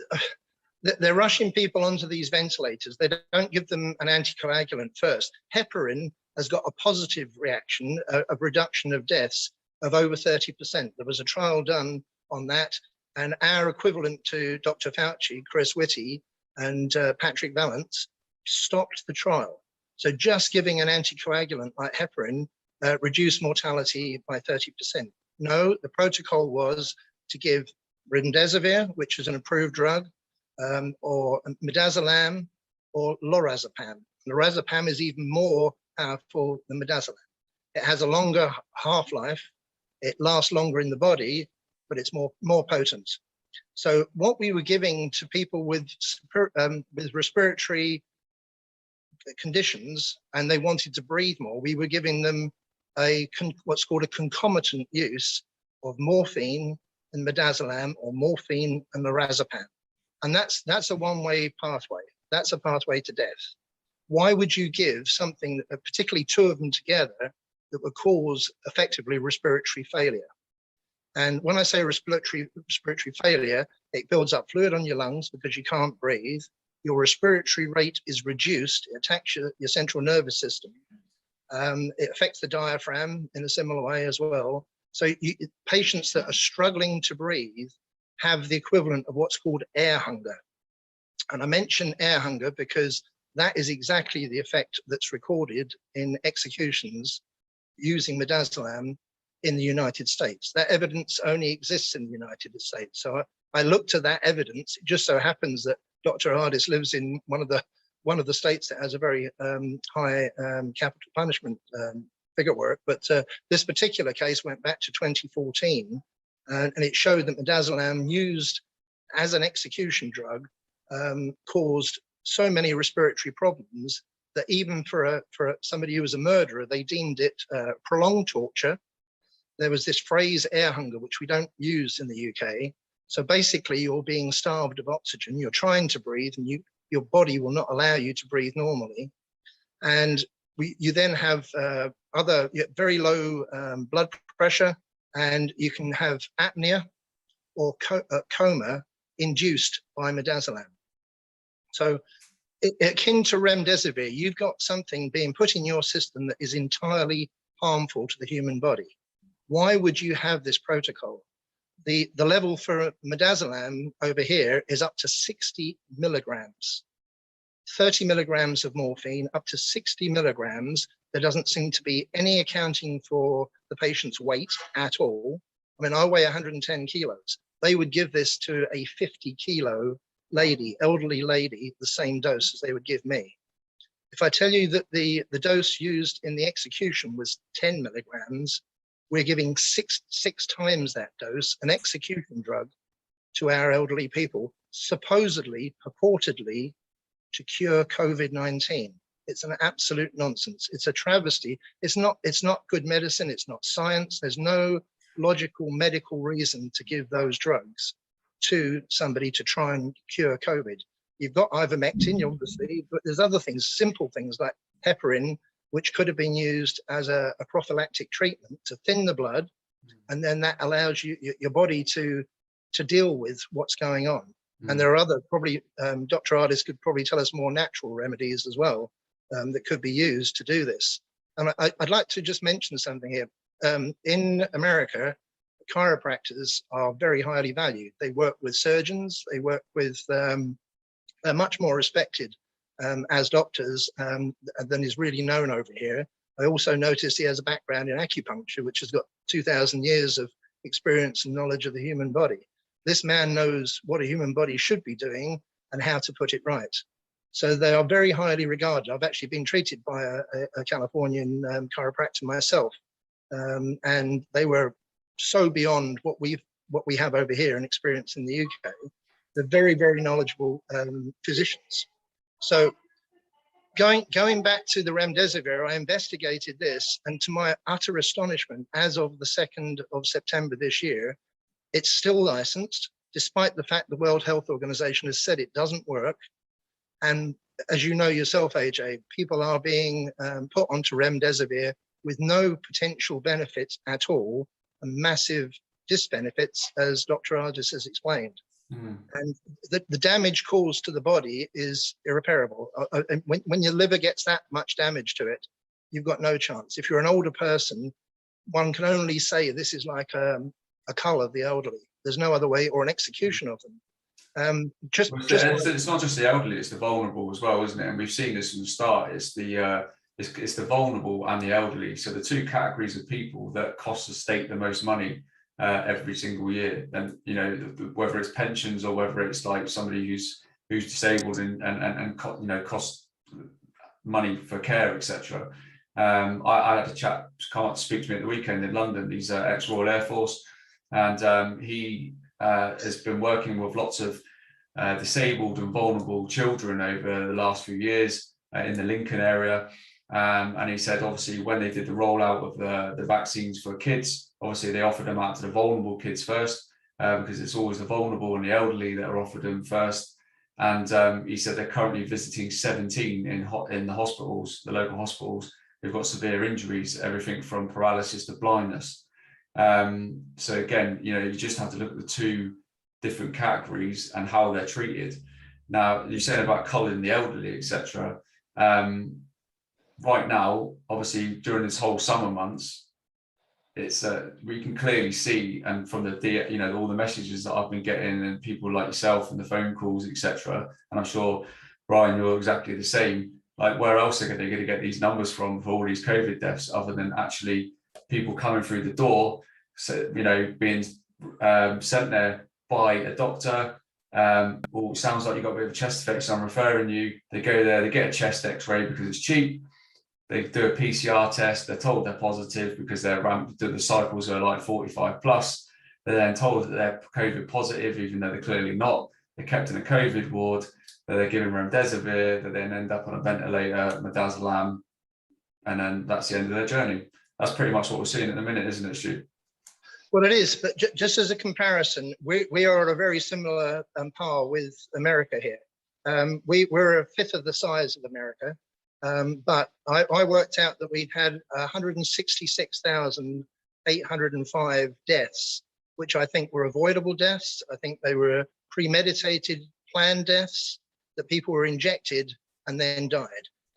they're rushing people onto these ventilators. They don't give them an anticoagulant first. Heparin has got a positive reaction, a reduction of deaths of over 30%. There was a trial done on that, and our equivalent to Dr. Fauci, Chris Whitty, and Patrick Vallance stopped the trial. So just giving an anticoagulant like heparin reduced mortality by 30%. No, the protocol was to give Remdesivir, which is an approved drug, or midazolam, or lorazepam. Lorazepam is even more powerful than midazolam. It has a longer half-life. It lasts longer in the body, but it's more potent. So what we were giving to people with respiratory conditions, and they wanted to breathe more, we were giving them what's called a concomitant use of morphine and midazolam, or morphine and lorazepam. And that's a one-way pathway. That's a pathway to death. Why would you give something, particularly 2 of them together, that would cause effectively respiratory failure? And when I say respiratory failure, it builds up fluid on your lungs because you can't breathe. Your respiratory rate is reduced. It attacks your central nervous system. It affects the diaphragm in a similar way as well. So patients that are struggling to breathe have the equivalent of what's called air hunger. And I mention air hunger because that is exactly the effect that's recorded in executions using midazolam in the United States. That evidence only exists in the United States. So I looked at that evidence. It just so happens that Dr. Ardis lives in one of the states that has a very high capital punishment figure work. But this particular case went back to 2014, and it showed that midazolam used as an execution drug caused so many respiratory problems that even for somebody who was a murderer, they deemed it prolonged torture. There was this phrase air hunger, which we don't use in the UK. So basically you're being starved of oxygen, you're trying to breathe, and your body will not allow you to breathe normally. And you then have other very low blood pressure, and you can have apnea or coma induced by midazolam. So akin to Remdesivir, you've got something being put in your system that is entirely harmful to the human body. Why would you have this protocol? The level for midazolam over here is up to 60 milligrams. 30 milligrams of morphine, up to 60 milligrams. There doesn't seem to be any accounting for the patient's weight at all. I mean, I weigh 110 kilos. They would give this to a 50-kilo lady, elderly lady, the same dose as they would give me. If I tell you that the dose used in the execution was 10 milligrams, we're giving six times that dose, an execution drug, to our elderly people, supposedly, purportedly, to cure COVID-19. It's an absolute nonsense. It's a travesty. It's not good medicine. It's not science. There's no logical medical reason to give those drugs to somebody to try and cure COVID. You've got ivermectin, obviously, but there's other things, simple things like heparin, which could have been used as a prophylactic treatment to thin the blood, and then that allows your body to deal with what's going on. And there are other, probably Dr. Ardis could probably tell us more natural remedies as well that could be used to do this. And I'd like to just mention something here. In America, chiropractors are very highly valued. They work with surgeons. They work with, they're much more respected as doctors than is really known over here. I also noticed he has a background in acupuncture, which has got 2,000 years of experience and knowledge of the human body. This man knows what a human body should be doing and how to put it right. So they are very highly regarded. I've actually been treated by a Californian chiropractor myself, and they were so beyond what we have over here and experience in the UK. They're very, very knowledgeable physicians. So going back to the Remdesivir, I investigated this, and to my utter astonishment, as of the 2nd of September this year, it's still licensed, despite the fact the World Health Organization has said it doesn't work. And as you know yourself, AJ, people are being put onto Remdesivir with no potential benefits at all, and massive disbenefits, as Dr. Ardis has explained. And the damage caused to the body is irreparable. When your liver gets that much damage to it, you've got no chance. If you're an older person, one can only say this is like a cull of the elderly. There's no other way, or an execution of them. It's not just the elderly; it's the vulnerable as well, isn't it? And we've seen this from the start. It's the vulnerable and the elderly. So the two categories of people that cost the state the most money every single year. And you know, whether it's pensions or whether it's like somebody who's disabled and cost money for care, etc. I had a chap come up to speak to me at the weekend in London. He's ex-Royal Air Force, and he has been working with lots of disabled and vulnerable children over the last few years in the Lincoln area. And he said, obviously, when they did the rollout of the vaccines for kids, obviously they offered them out to the vulnerable kids first, because it's always the vulnerable and the elderly that are offered them first. And he said they're currently visiting 17 in the hospitals, the local hospitals. They've got severe injuries, everything from paralysis to blindness. So again, you know, you just have to look at the two different categories and how they're treated. Now, you said about culling the elderly, etc. Right now, obviously, during this whole summer months, it's we can clearly see, and from the all the messages that I've been getting, and people like yourself and the phone calls, etc. And I'm sure, Brian, you're exactly the same. Like, where else are they going to get these numbers from for all these COVID deaths, other than actually people coming through the door, so, you know, being sent there by a doctor? Or sounds like you've got a bit of a chest infection, so I'm referring you. They go there, they get a chest X-ray because it's cheap. They do a PCR test. They're told they're positive because the cycles are like 45 plus. They're then told that they're COVID positive, even though they're clearly not. They're kept in a COVID ward. They're given Remdesivir. They then end up on a ventilator, midazolam, and then that's the end of their journey. That's pretty much what we're seeing at the minute, isn't it, Stu? Well, it is, but just as a comparison, we are at a very similar par with America here. We're a fifth of the size of America, but I worked out that we'd had 166,805 deaths, which I think were avoidable deaths. I think they were premeditated, planned deaths, that people were injected and then died.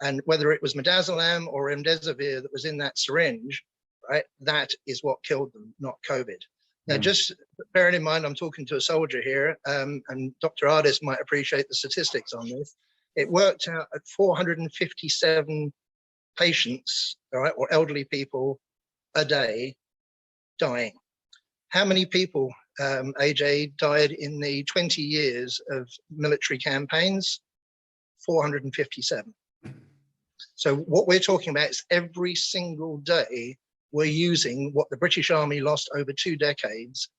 And whether it was midazolam or remdesivir that was in that syringe, right? That is what killed them, not COVID. Now, Mm. just bearing in mind, I'm talking to a soldier here, and Dr. Ardis might appreciate the statistics on this. It worked out at 457 patients, all right, or elderly people a day dying. How many people, AJ, died in the 20 years of military campaigns? 457. So what we're talking about is every single day we're using what the British Army lost over 2 decades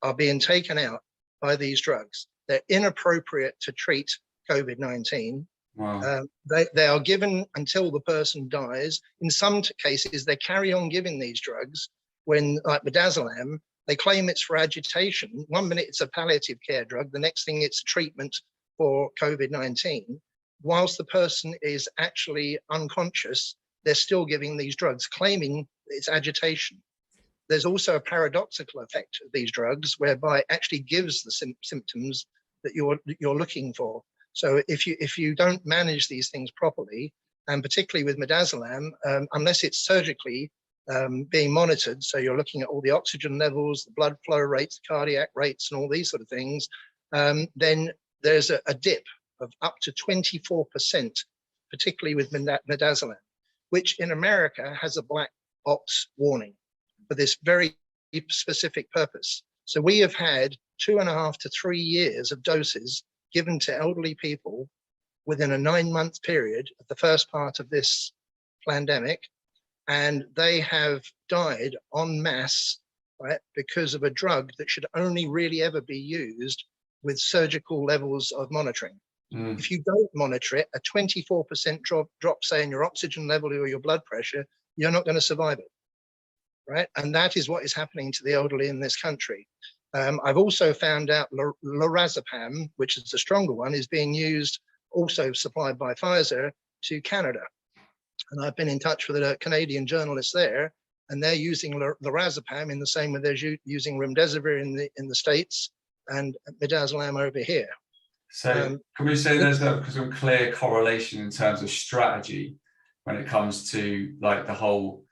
are being taken out by these drugs. They're inappropriate to treat COVID-19. Wow. They are given until the person dies. In some cases, they carry on giving these drugs when, like midazolam, they claim it's for agitation. 1 minute it's a palliative care drug, the next thing it's a treatment for COVID-19. Whilst the person is actually unconscious, they're still giving these drugs, claiming it's agitation. There's also a paradoxical effect of these drugs, whereby it actually gives the symptoms that you're looking for. So if you don't manage these things properly, and particularly with midazolam, unless it's surgically being monitored, so you're looking at all the oxygen levels, the blood flow rates, cardiac rates, and all these sort of things, then there's a dip of up to 24%, particularly with midazolam, which in America has a black box warning for this very specific purpose. So we have had 2.5 to 3 years of doses given to elderly people within a 9-month period of the first part of this pandemic, and they have died en masse, right, because of a drug that should only really ever be used with surgical levels of monitoring. Mm. If you don't monitor it, a 24% drop, say, in your oxygen level or your blood pressure, you're not going to survive it, right? And that is what is happening to the elderly in this country. I've also found out lorazepam, which is the stronger one, is being used, also supplied by Pfizer, to Canada. And I've been in touch with a Canadian journalist there, and they're using lorazepam in the same way they're using remdesivir in the States and midazolam over here. So can we say there's a clear correlation in terms of strategy when it comes to like the whole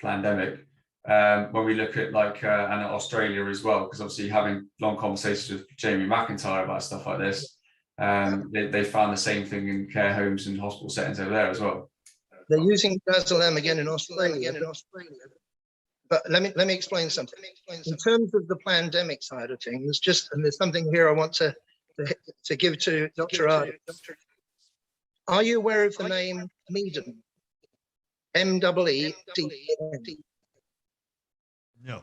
pandemic? When we look at like and Australia as well, because obviously having long conversations with Jamie McIntyre about stuff like this, they found the same thing in care homes and hospital settings over there as well. They're using midazolam again in Australia. But let me explain something. In terms of the pandemic side of things, and there's something here I want to give to Dr. Ardis. Are you aware of the name Meeden? M-E-E-D-E-N. No.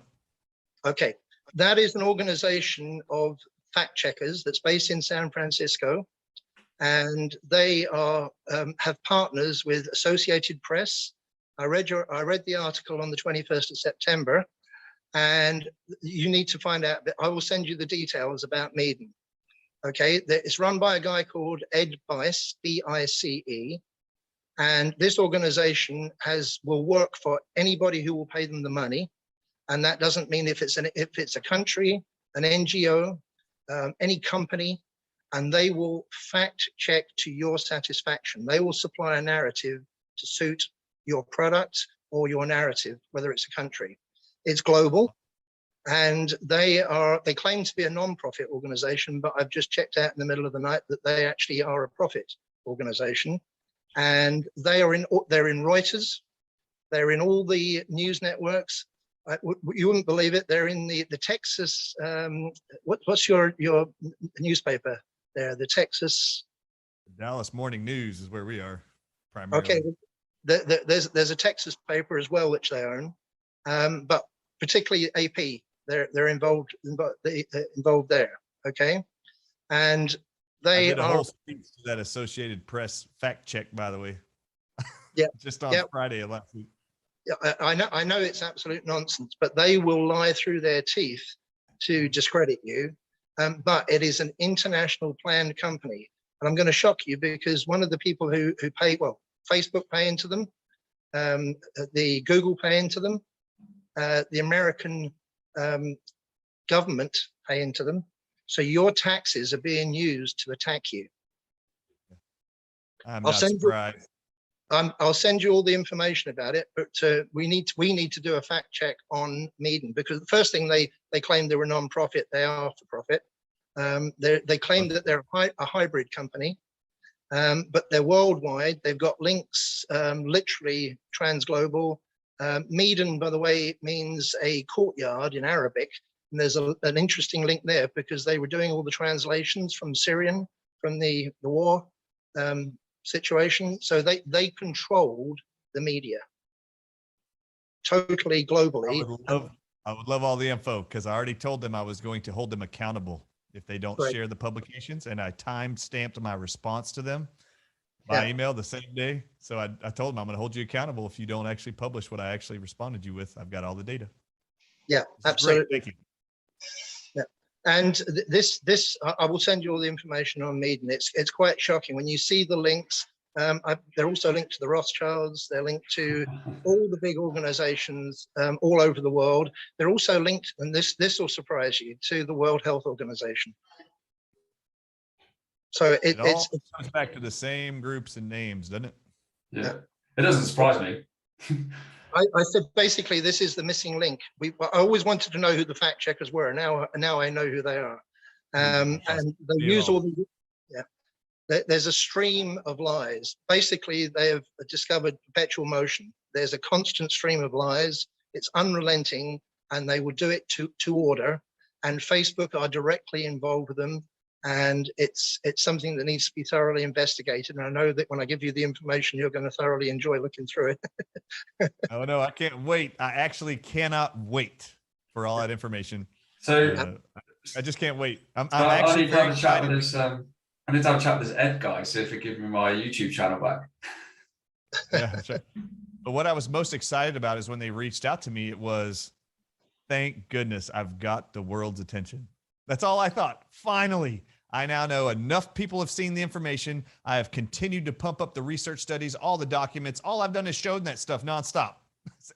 Okay, that is an organization of fact checkers that's based in San Francisco, and they are have partners with Associated Press. I read the article on the 21st of September, and you need to find out. I will send you the details about Meeden. Okay, it's run by a guy called Ed Bice, B-I-C-E, and this organization will work for anybody who will pay them the money. And that doesn't mean if it's a country, an NGO, any company, and they will fact check to your satisfaction. They will supply a narrative to suit your product or your narrative, whether it's a country. It's global, and they claim to be a non-profit organization, but I've just checked out in the middle of the night that they actually are a profit organization, and they're in Reuters, they're in all the news networks. You wouldn't believe it. They're in the Texas. What's your newspaper there? The Texas. Dallas Morning News is where we are primarily. Okay, there's a Texas paper as well which they own, but particularly AP. They're involved there. Okay, and they I did a are whole speech to that Associated Press fact check, by the way. Yeah, just on Friday of last week. I know it's absolute nonsense, but they will lie through their teeth to discredit you. But it is an international planned company. And I'm going to shock you because one of the people who pay, well, Facebook pay into them, the Google pay into them, the American government pay into them. So your taxes are being used to attack you. I'm not surprised. I'll send you all the information about it, but we need to do a fact check on Meaden, because the first thing they claim they're a non-profit, they are for profit. They claim that they're a hybrid company, but they're worldwide. They've got links, literally transglobal. Meaden, by the way, means a courtyard in Arabic, and there's an interesting link there because they were doing all the translations from Syrian, from the war situation. So they controlled the media totally globally. I would love all the info, because I already told them I was going to hold them accountable if they don't share the publications, and I time stamped my response to them by email the same day. So I told them I'm going to hold you accountable if you don't actually publish what I actually responded you with. I've got all the data. Yeah, absolutely. Thank you. Yeah. And this I will send you all the information on Meaden. It's quite shocking when you see the links. They're also linked to the Rothschilds. They're linked to all the big organizations all over the world. They're also linked, and this will surprise you, to the World Health Organization. So it comes back to the same groups and names, doesn't it? Yeah, it doesn't surprise me. I said basically this is the missing link. I always wanted to know who the fact checkers were. Now I know who they are, and they use all the. There's a stream of lies. Basically, they have discovered perpetual motion. There's a constant stream of lies. It's unrelenting, and they will do it to order. And Facebook are directly involved with them. And it's something that needs to be thoroughly investigated. And I know that when I give you the information, you're going to thoroughly enjoy looking through it. Oh no, I can't wait. I actually cannot wait for all that information. So I just can't wait. I'm I actually need to have a chat with this. I need to have a chat with this Ed guy, see if he gives me my YouTube channel back. Yeah, that's right. But what I was most excited about is when they reached out to me, it was, thank goodness I've got the world's attention. That's all I thought. Finally, I now know enough people have seen the information. I have continued to pump up the research studies, all the documents. All I've done is shown that stuff nonstop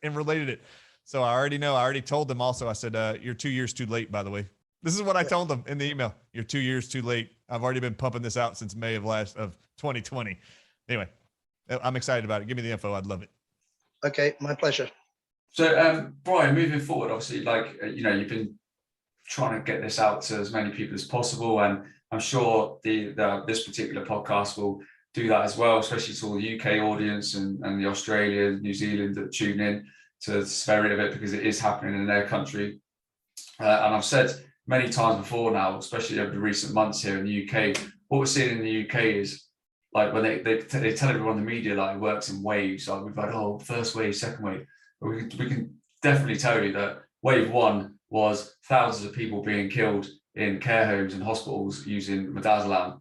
and related it. So I already know. I already told them also. I said, you're 2 years too late, by the way. This is what I told them in the email. You're 2 years too late. I've already been pumping this out since May of 2020. Anyway, I'm excited about it. Give me the info. I'd love it. Okay, my pleasure. So, Brian, moving forward, obviously, you've been trying to get this out to as many people as possible, and I'm sure this particular podcast will do that as well, especially to all the UK audience and the Australia, New Zealand that tune in to the severity of it, because it is happening in their country. And I've said many times before now, especially over the recent months here in the UK, what we're seeing in the UK is like when they tell everyone in the media like it works in waves. Like we've had first wave, second wave. But we can definitely tell you that wave one was thousands of people being killed in care homes and hospitals using midazolam.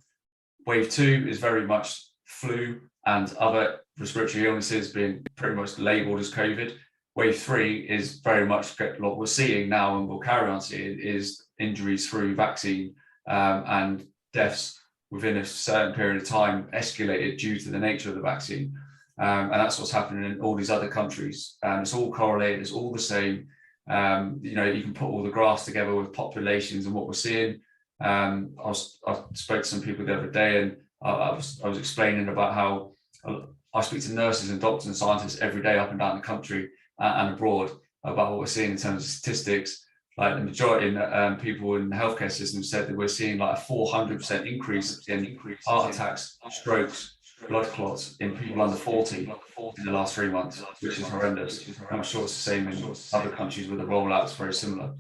Wave two is very much flu and other respiratory illnesses being pretty much labelled as COVID. Wave three is very much what we're seeing now, and we'll carry on seeing, is injuries through vaccine and deaths within a certain period of time escalated due to the nature of the vaccine. And that's what's happening in all these other countries. And it's all correlated, it's all the same. You can put all the graphs together with populations and what we're seeing. I spoke to some people the other day, and I was explaining about how I speak to nurses and doctors and scientists every day up and down the country and abroad about what we're seeing in terms of statistics. Like the majority of people in the healthcare system said that we're seeing like a 400% increase in heart attacks, strokes, blood clots in people under 40 in the last 3 months, which is horrendous. I'm sure it's the same in other countries where the rollout's very similar.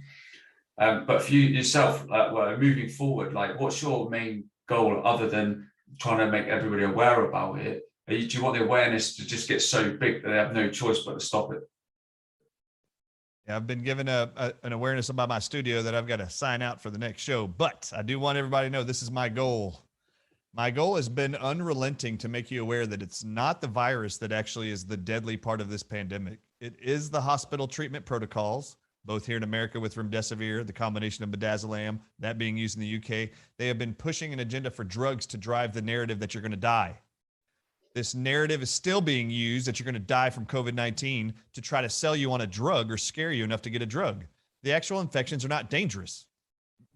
But for you yourself, moving forward, like what's your main goal other than trying to make everybody aware about it? Do you want the awareness to just get so big that they have no choice but to stop it? Yeah, I've been given an awareness about my studio that I've got to sign out for the next show, but I do want everybody to know this is my goal. My goal has been unrelenting to make you aware that it's not the virus that actually is the deadly part of this pandemic. It is the hospital treatment protocols, both here in America with Remdesiver, the combination of midazolam, that being used in the UK. They have been pushing an agenda for drugs to drive the narrative that you're going to die. This narrative is still being used that you're going to die from COVID-19 to try to sell you on a drug or scare you enough to get a drug. The actual infections are not dangerous.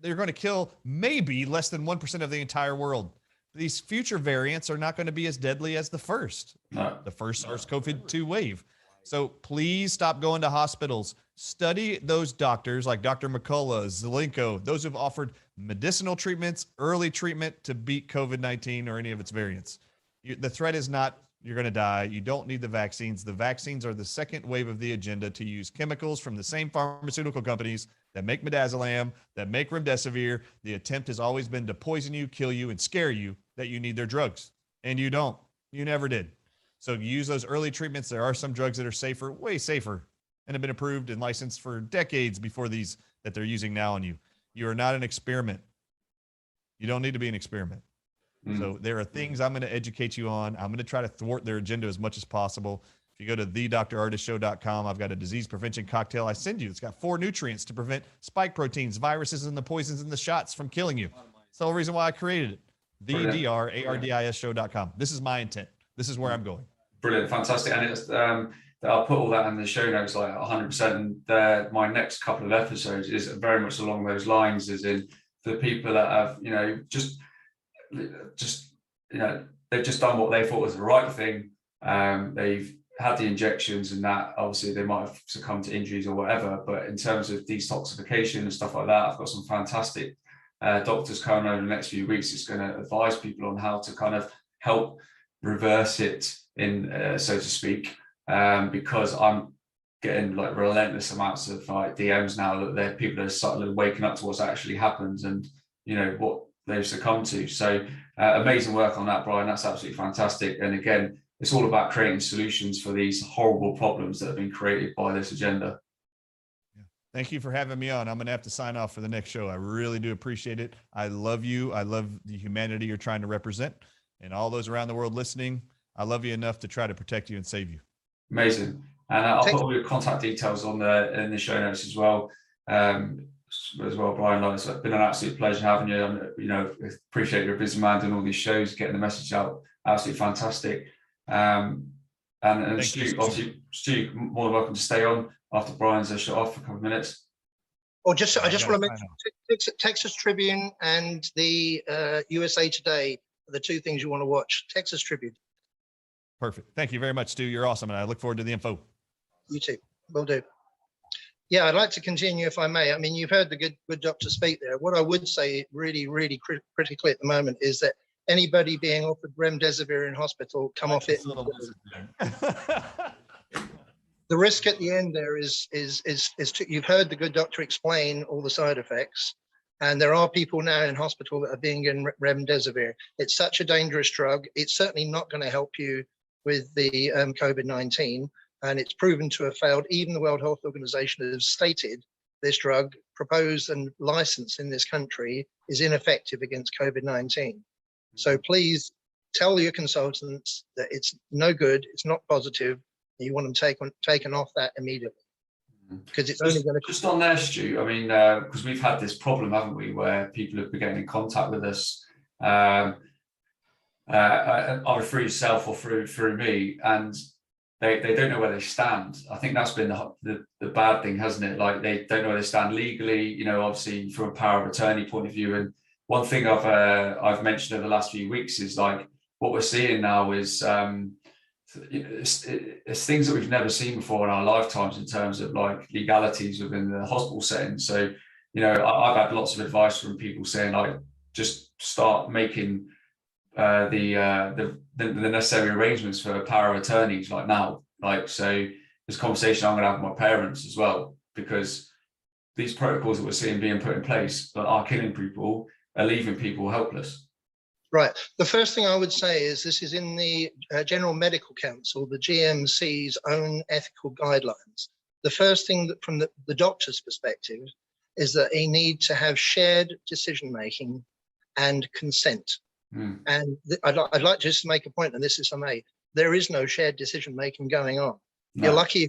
They're going to kill maybe less than 1% of the entire world. these future variants are not going to be as deadly as the first SARS-CoV-2 wave. So please stop going to hospitals. Study those doctors like Dr. McCullough, Zelenko, those who've offered medicinal treatments, early treatment to beat COVID-19 or any of its variants. The threat is not you're going to die. You don't need the vaccines. The vaccines are the second wave of the agenda to use chemicals from the same pharmaceutical companies that make midazolam, that make remdesivir. The attempt has always been to poison you, kill you, and scare you that you need their drugs. And you don't. You never did. So use those early treatments. There are some drugs that are safer, way safer, and have been approved and licensed for decades before these that they're using now on you. You are not an experiment. You don't need to be an experiment. So there are things I'm going to educate you on. I'm going to try to thwart their agenda as much as possible. If you go to thedrardisshow.com, I've got a disease prevention cocktail I send you. It's got 4 nutrients to prevent spike proteins, viruses, and the poisons in the shots from killing you. It's the whole reason why I created it. thedrardisshow.com. This is my intent. This is where I'm going. Brilliant. Fantastic. And it's, I'll put all that in the show notes, like 100%. And my next couple of episodes is very much along those lines, as in for the people that have, they've just done what they thought was the right thing. They've had the injections and that, obviously they might have succumbed to injuries or whatever, but in terms of detoxification and stuff like that, I've got some fantastic doctors coming over the next few weeks. It's going to advise people on how to kind of help reverse it in, so to speak, because I'm getting like relentless amounts of like DMs now that people are starting waking up to what's actually happened and what they've succumbed to. So amazing work on that, Brian. That's absolutely fantastic. And again, it's all about creating solutions for these horrible problems that have been created by this agenda. Yeah. Thank you for having me on. I'm going to have to sign off for the next show. I really do appreciate it. I love you. I love the humanity you're trying to represent, and all those around the world listening. I love you enough to try to protect you and save you. Amazing. And I'll put all your contact details in the show notes as well. Brian. It's been an absolute pleasure having you. Appreciate you're a busy man doing all these shows, getting the message out. Absolutely fantastic. And Stu, obviously, Stu, more than welcome to stay on after Brian's shut off for a couple of minutes. Or I just want to mention Texas Tribune and the USA Today are the 2 things you want to watch. Texas Tribune. Perfect. Thank you very much, Stu. You're awesome, and I look forward to the info. You too. Will do. Yeah, I'd like to continue if I may. I mean, you've heard the good doctor speak there. What I would say really, really critically at the moment is that anybody being offered remdesivir in hospital, come off it. The risk at the end there is you've heard the good doctor explain all the side effects, and there are people now in hospital that are being given remdesivir. It's such a dangerous drug. It's certainly not going to help you with the COVID-19. And it's proven to have failed. Even the World Health Organization has stated this drug proposed and licensed in this country is ineffective against COVID-19. So please tell your consultants that it's no good, it's not positive, and you want them taken off that immediately. Because it's only going to... Just on there, Stu, I mean, because we've had this problem, haven't we, where people have been getting in contact with us, either through yourself or through me, and they don't know where they stand. I think that's been the bad thing, hasn't it? Like they don't know where they stand legally, obviously from a power of attorney point of view. And one thing I've mentioned over the last few weeks is like what we're seeing now is it's things that we've never seen before in our lifetimes in terms of like legalities within the hospital setting. So, I've had lots of advice from people saying like, just start making the necessary arrangements for power of attorneys like now. Like, so this conversation I'm going to have with my parents as well, because these protocols that we're seeing being put in place that are killing people are leaving people helpless. Right. The first thing I would say is this is in the General Medical Council, the GMC's own ethical guidelines. The first thing that from the doctor's perspective is that they need to have shared decision-making and consent. And I'd like just to make a point, and this is for me, there is no shared decision-making going on. No. You're lucky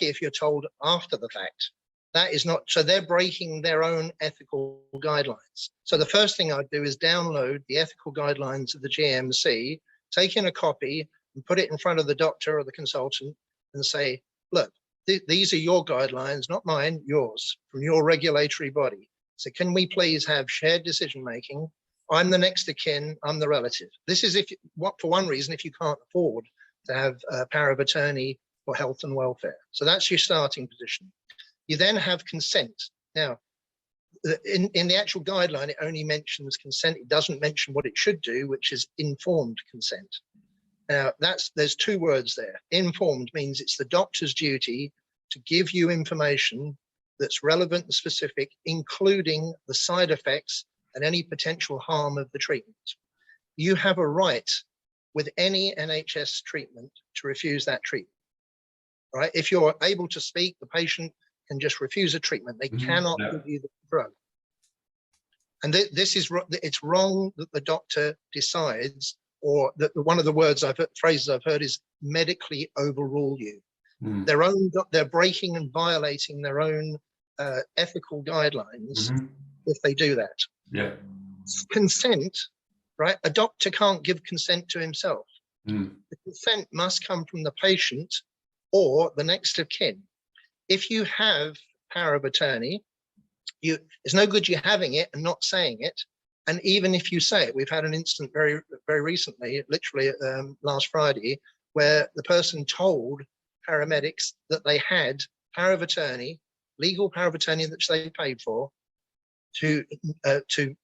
if you're told after the fact. That is not, so they're breaking their own ethical guidelines. So the first thing I'd do is download the ethical guidelines of the GMC, take in a copy and put it in front of the doctor or the consultant and say, look, these are your guidelines, not mine, yours, from your regulatory body. So can we please have shared decision-making I'm the next of kin, I'm the relative. This is for one reason, if you can't afford to have a power of attorney for health and welfare. So that's your starting position. You then have consent. Now, in the actual guideline, it only mentions consent. It doesn't mention what it should do, which is informed consent. Now, there's two words there. Informed means it's the doctor's duty to give you information that's relevant and specific, including the side effects and any potential harm of the treatment. You have a right with any NHS treatment to refuse that treatment, right? If you're able to speak, the patient can just refuse a treatment. They cannot give you the drug. And it's wrong that the doctor decides, or that one of the phrases I've heard is medically overrule you. They're breaking and violating their own ethical guidelines if they do that. Yeah. Consent, right? A doctor can't give consent to himself. The consent must come from the patient or the next of kin. If you have power of attorney, it's no good you having it and not saying it. And even if you say it, we've had an incident very, very recently, literally last Friday, where the person told paramedics that they had power of attorney, legal power of attorney that they paid for, to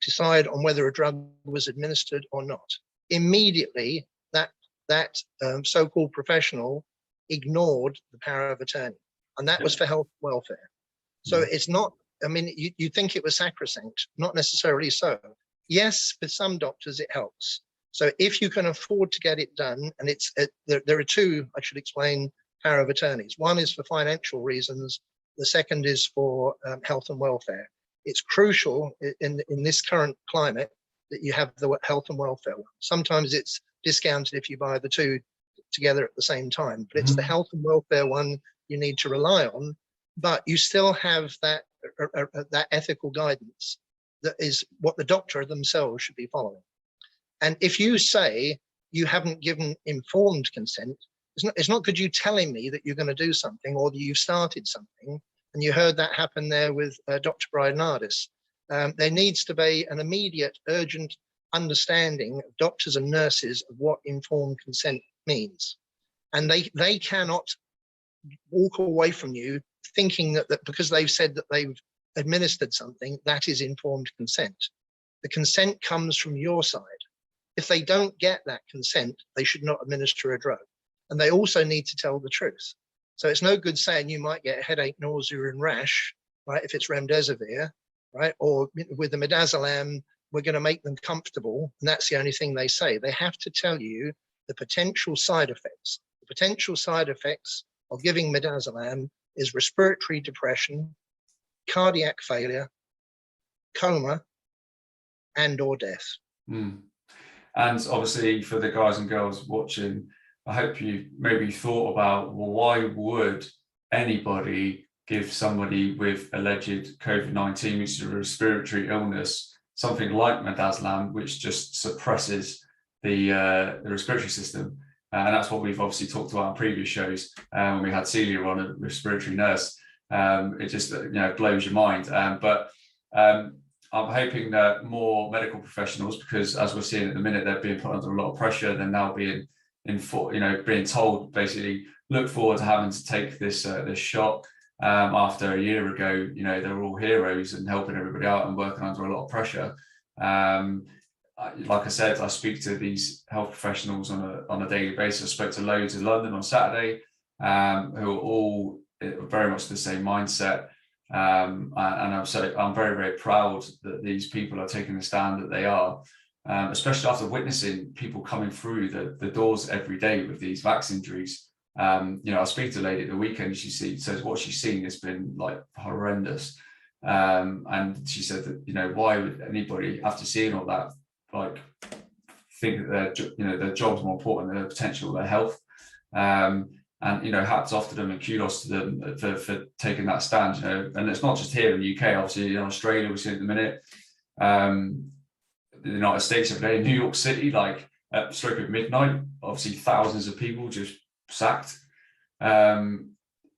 decide on whether a drug was administered or not. Immediately, that so-called professional ignored the power of attorney, and that was for health and welfare. So it's not, I mean, you think it was sacrosanct, not necessarily so. Yes, for some doctors it helps. So if you can afford to get it done, and there are two, I should explain, power of attorneys. One is for financial reasons. The second is for health and welfare. It's crucial in this current climate that you have the health and welfare one. Sometimes it's discounted if you buy the two together at the same time, but it's the health and welfare one you need to rely on. But you still have that ethical guidance that is what the doctor themselves should be following. And if you say you haven't given informed consent, it's not good you telling me that you're going to do something or that you've started something. And you heard that happen there with Dr. Bryan Ardis. There needs to be an immediate, urgent understanding of doctors and nurses of what informed consent means. And they cannot walk away from you thinking that because they've said that they've administered something, that is informed consent. The consent comes from your side. If they don't get that consent, they should not administer a drug. And they also need to tell the truth. So it's no good saying you might get headache, nausea, and rash, right, if it's Remdesivir, right? Or with the Midazolam, we're going to make them comfortable. And that's the only thing they say. They have to tell you the potential side effects. The potential side effects of giving Midazolam is respiratory depression, cardiac failure, coma, and or death. And obviously for the guys and girls watching, I hope you maybe thought about, well, why would anybody give somebody with alleged COVID-19, which is a respiratory illness, something like Midazolam, which just suppresses the respiratory system? And that's what we've obviously talked about in previous shows. When we had Celia on, a respiratory nurse, it just blows your mind. But I'm hoping that more medical professionals, because as we're seeing at the minute, they're being put under a lot of pressure. They're now being being told basically, look forward to having to take this shot. After a year ago, they were all heroes and helping everybody out and working under a lot of pressure. Like I said, I speak to these health professionals on a daily basis. I spoke to loads in London on Saturday, who are all very much the same mindset. And I'm very, very proud that these people are taking the stand that they are, especially after witnessing people coming through the doors every day with these vaccine injuries. I speak to a lady at the weekend. She says what she's seen has been like horrendous. And she said that, why would anybody, after seeing all that, like think that their job's more important than their potential, their health? And hats off to them and kudos to them for taking that stand. And it's not just here in the UK. Obviously in Australia we're seeing at the minute, the United States every day, New York City, like at stroke of midnight, obviously thousands of people just sacked. And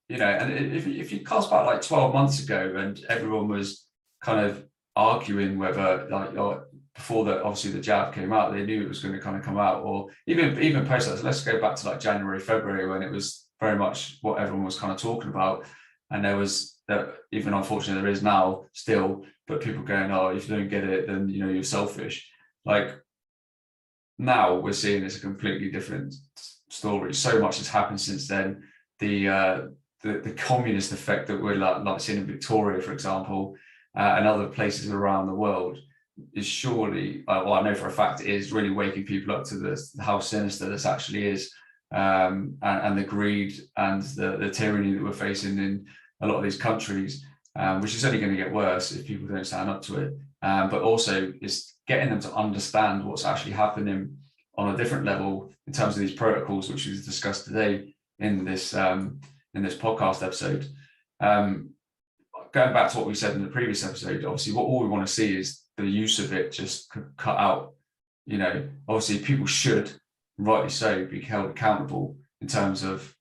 if you cast back like 12 months ago and everyone was kind of arguing whether before that, obviously the jab came out, they knew it was going to kind of come out, or even post that. Let's go back to like January, February, when it was very much what everyone was kind of talking about. And there was that, even unfortunately there is now still, but people going, oh, if you don't get it, then you're selfish. Like, now we're seeing this a completely different story. So much has happened since then. The communist effect that we're like seeing in Victoria, for example, and other places around the world, is surely, well, I know for a fact it is really waking people up to how sinister this actually is, and the greed and the tyranny that we're facing in a lot of these countries, which is only going to get worse if people don't stand up to it. But also it's getting them to understand what's actually happening on a different level in terms of these protocols, which we've discussed today in this podcast episode. Going back to what we said in the previous episode, obviously all we want to see is the use of it just cut out. Obviously people should, rightly so, be held accountable in terms of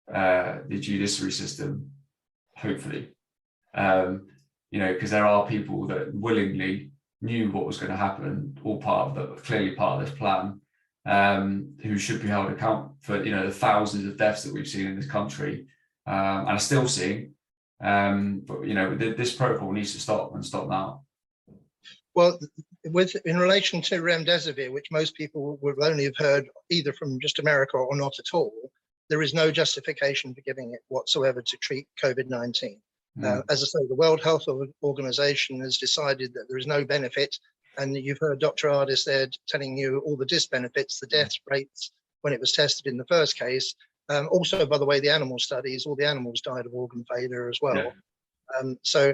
the judiciary system, hopefully, because there are people that willingly knew what was going to happen, clearly part of this plan, who should be held accountable for the thousands of deaths that we've seen in this country, and are still seeing. But this protocol needs to stop, and stop now. Well, in relation to Remdesivir, which most people would only have heard either from just America or not at all, there is no justification for giving it whatsoever to treat COVID-19. As I say, the World Health Organization has decided that there is no benefit, and you've heard Dr. Ardis there telling you all the disbenefits, the death rates when it was tested in the first case. Also, by the way, the animal studies, all the animals died of organ failure as well. Yeah. So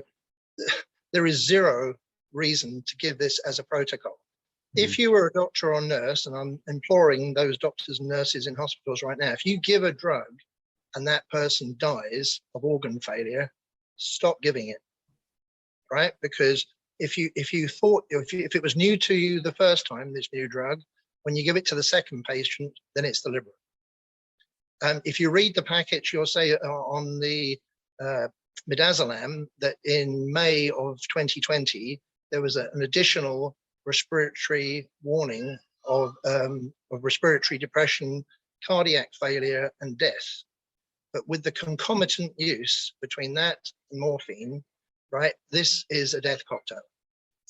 there is zero reason to give this as a protocol. If you were a doctor or nurse, and I'm imploring those doctors and nurses in hospitals right now, if you give a drug and that person dies of organ failure, stop giving it, right? Because if it was new to you the first time, this new drug, when you give it to the second patient, then it's deliberate. If you read the package, you'll say on the midazolam that in May of 2020, there was an additional respiratory warning of respiratory depression, cardiac failure, and death. But with the concomitant use between that and morphine, right, this is a death cocktail.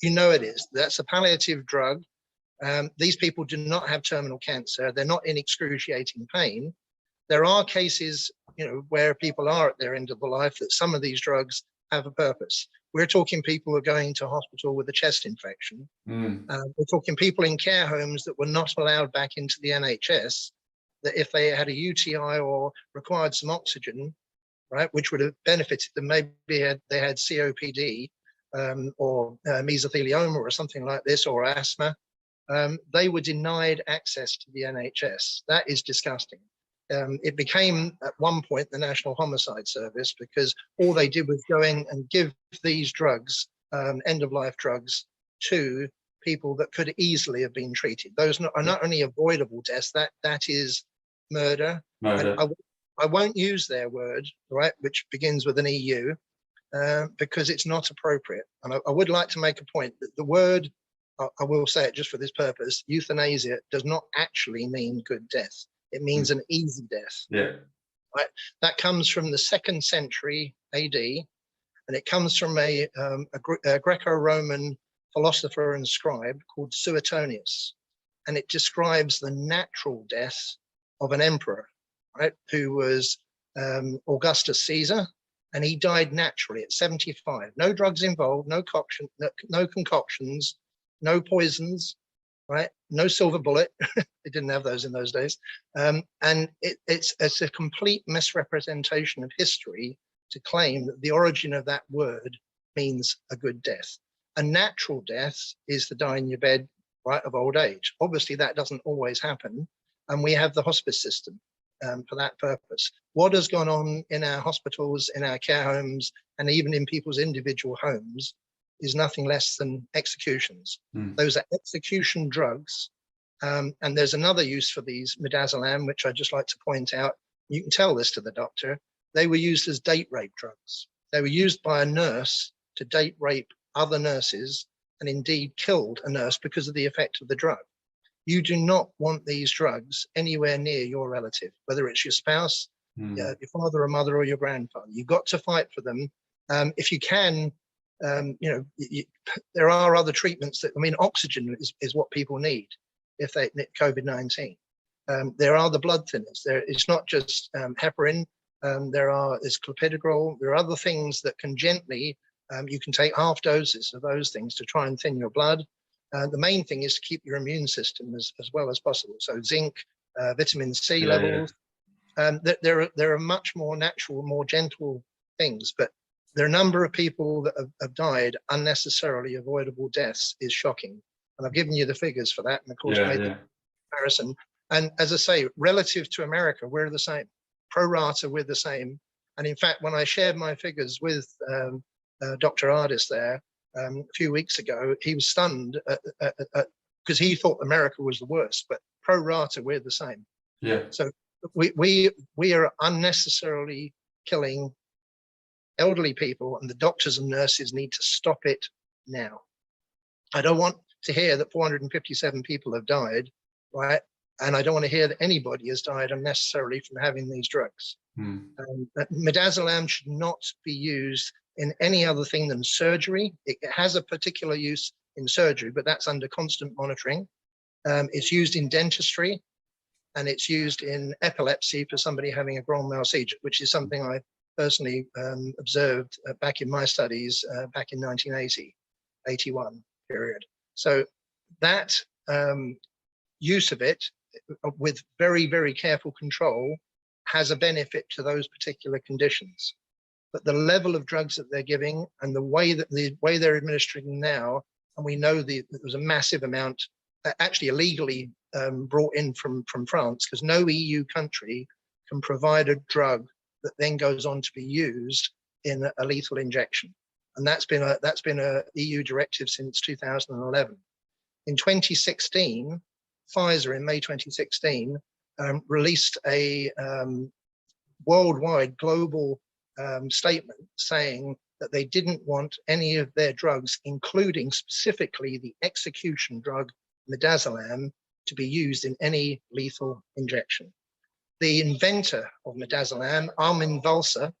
It is. That's a palliative drug. These people do not have terminal cancer. They're not in excruciating pain. There are cases, where people are at their end of the life, that some of these drugs have a purpose. We're talking people who are going to hospital with a chest infection. We're talking people in care homes that were not allowed back into the NHS, that if they had a UTI or required some oxygen, right, which would have benefited them, maybe they had COPD or mesothelioma or something like this, or asthma, they were denied access to the NHS. That is disgusting. It became at one point the National Homicide Service, because all they did was go in and give these drugs, end-of-life drugs, to people that could easily have been treated. Those are not only avoidable deaths, that is murder. I won't use their word, right, which begins with an EU, because it's not appropriate. And I would like to make a point that the word, I will say it just for this purpose, euthanasia does not actually mean good death. It means an easy death. Yeah. Right? That comes from the 2nd century AD, and it comes from a Greco-Roman philosopher and scribe called Suetonius, and it describes the natural death of an emperor, right, who was Augustus Caesar, and he died naturally at 75. No drugs involved, no concoctions, no poisons, right? No silver bullet. They didn't have those in those days. And it's a complete misrepresentation of history to claim that the origin of that word means a good death. A natural death is to die in your bed, right, of old age. Obviously, that doesn't always happen. And we have the hospice system for that purpose. What has gone on in our hospitals, in our care homes, and even in people's individual homes is nothing less than executions. Those are execution drugs. And there's another use for these midazolam, which I'd just like to point out. You can tell this to the doctor. They were used as date rape drugs. They were used by a nurse to date rape other nurses and indeed killed a nurse because of the effect of the drug. You do not want these drugs anywhere near your relative, whether it's your spouse, your father or mother, or your grandfather. You've got to fight for them. If you can, there are other treatments that, I mean, oxygen is what people need if they need COVID-19. There are the blood thinners. It's not just heparin. There's clopidogrel. There are other things that can gently, you can take half doses of those things to try and thin your blood. The main thing is to keep your immune system as well as possible. So zinc, vitamin C levels. There are much more natural, more gentle things, but there are a number of people that have died unnecessarily avoidable deaths is shocking. And I've given you the figures for that. And of course, made the comparison. And as I say, relative to America, we're the same. Pro rata, we're the same. And in fact, when I shared my figures with Dr. Ardis there a few weeks ago, he was stunned because he thought America was the worst, but pro rata, we're the same. Yeah. So we are unnecessarily killing elderly people, and the doctors and nurses need to stop it now. I don't want to hear that 457 people have died, right? And I don't want to hear that anybody has died unnecessarily from having these drugs. Midazolam should not be used in any other thing than surgery. It has a particular use in surgery, but that's under constant monitoring. It's used in dentistry, and it's used in epilepsy for somebody having a grand mal seizure, which is something I personally observed back in my studies back in 1980, 81 period. So that use of it with very, very careful control has a benefit to those particular conditions. But the level of drugs that they're giving and the way they're administering them now, and we know there was a massive amount actually illegally brought in from France, because no EU country can provide a drug that then goes on to be used in a lethal injection. And that's been a EU directive since 2011. In 2016, Pfizer in May 2016 released a worldwide global statement saying that they didn't want any of their drugs, including specifically the execution drug midazolam, to be used in any lethal injection. The inventor of midazolam, Armin Walser,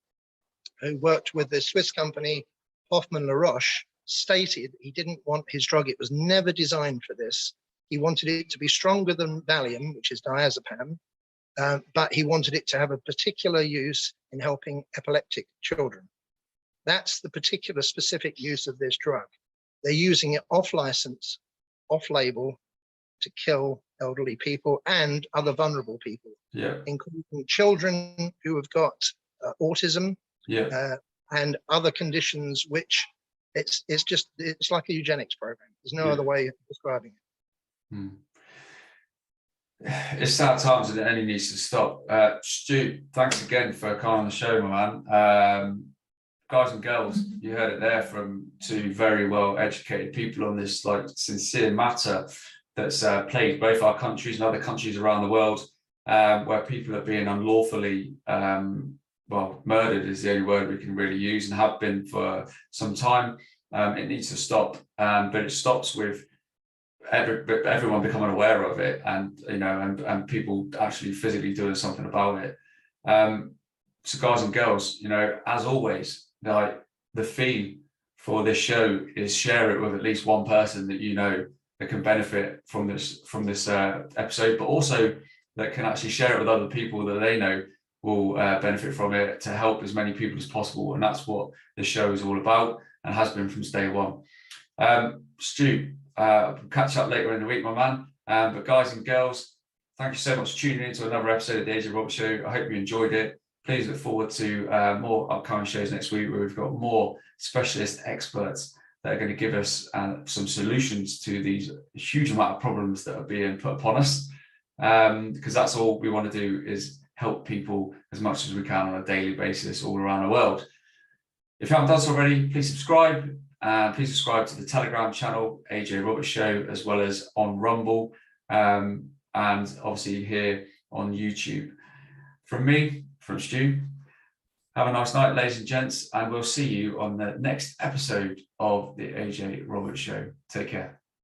who worked with the Swiss company Hoffmann La Roche, stated he didn't want his drug, it was never designed for this. He wanted it to be stronger than Valium, which is diazepam, but he wanted it to have a particular use in helping epileptic children. That's the particular specific use of this drug. They're using it off-license, off-label, to kill elderly people and other vulnerable people, including children who have got autism and other conditions, which it's like a eugenics program. There's no other way of describing it. It's sad times and it only needs to stop. Stu, thanks again for coming on the show, my man. Guys and girls, you heard it there from two very well educated people on this like sincere matter that's plagued both our countries and other countries around the world, where people are being unlawfully murdered is the only word we can really use, and have been for some time. It needs to stop, but it stops with everyone becoming aware of it, and and people actually physically doing something about it. So guys and girls, as always, like the fee for this show is share it with at least one person that that can benefit from this episode, but also that can actually share it with other people that they know will benefit from it, to help as many people as possible. And that's what the show is all about and has been from day one. Stu, catch up later in the week, my man. But guys and girls, thank you so much for tuning in to another episode of the AJ Roberts Show. I hope you enjoyed it. Please look forward to more upcoming shows next week, where we've got more specialist experts that are going to give us some solutions to these huge amount of problems that are being put upon us. Because that's all we want to do, is help people as much as we can on a daily basis all around the world. If you haven't done so already, please subscribe. Please subscribe to the Telegram channel, AJ Roberts Show, as well as on Rumble, and obviously here on YouTube. From me, from Stu, Have a nice night, ladies and gents, and we'll see you on the next episode of the AJ Roberts Show. Take care.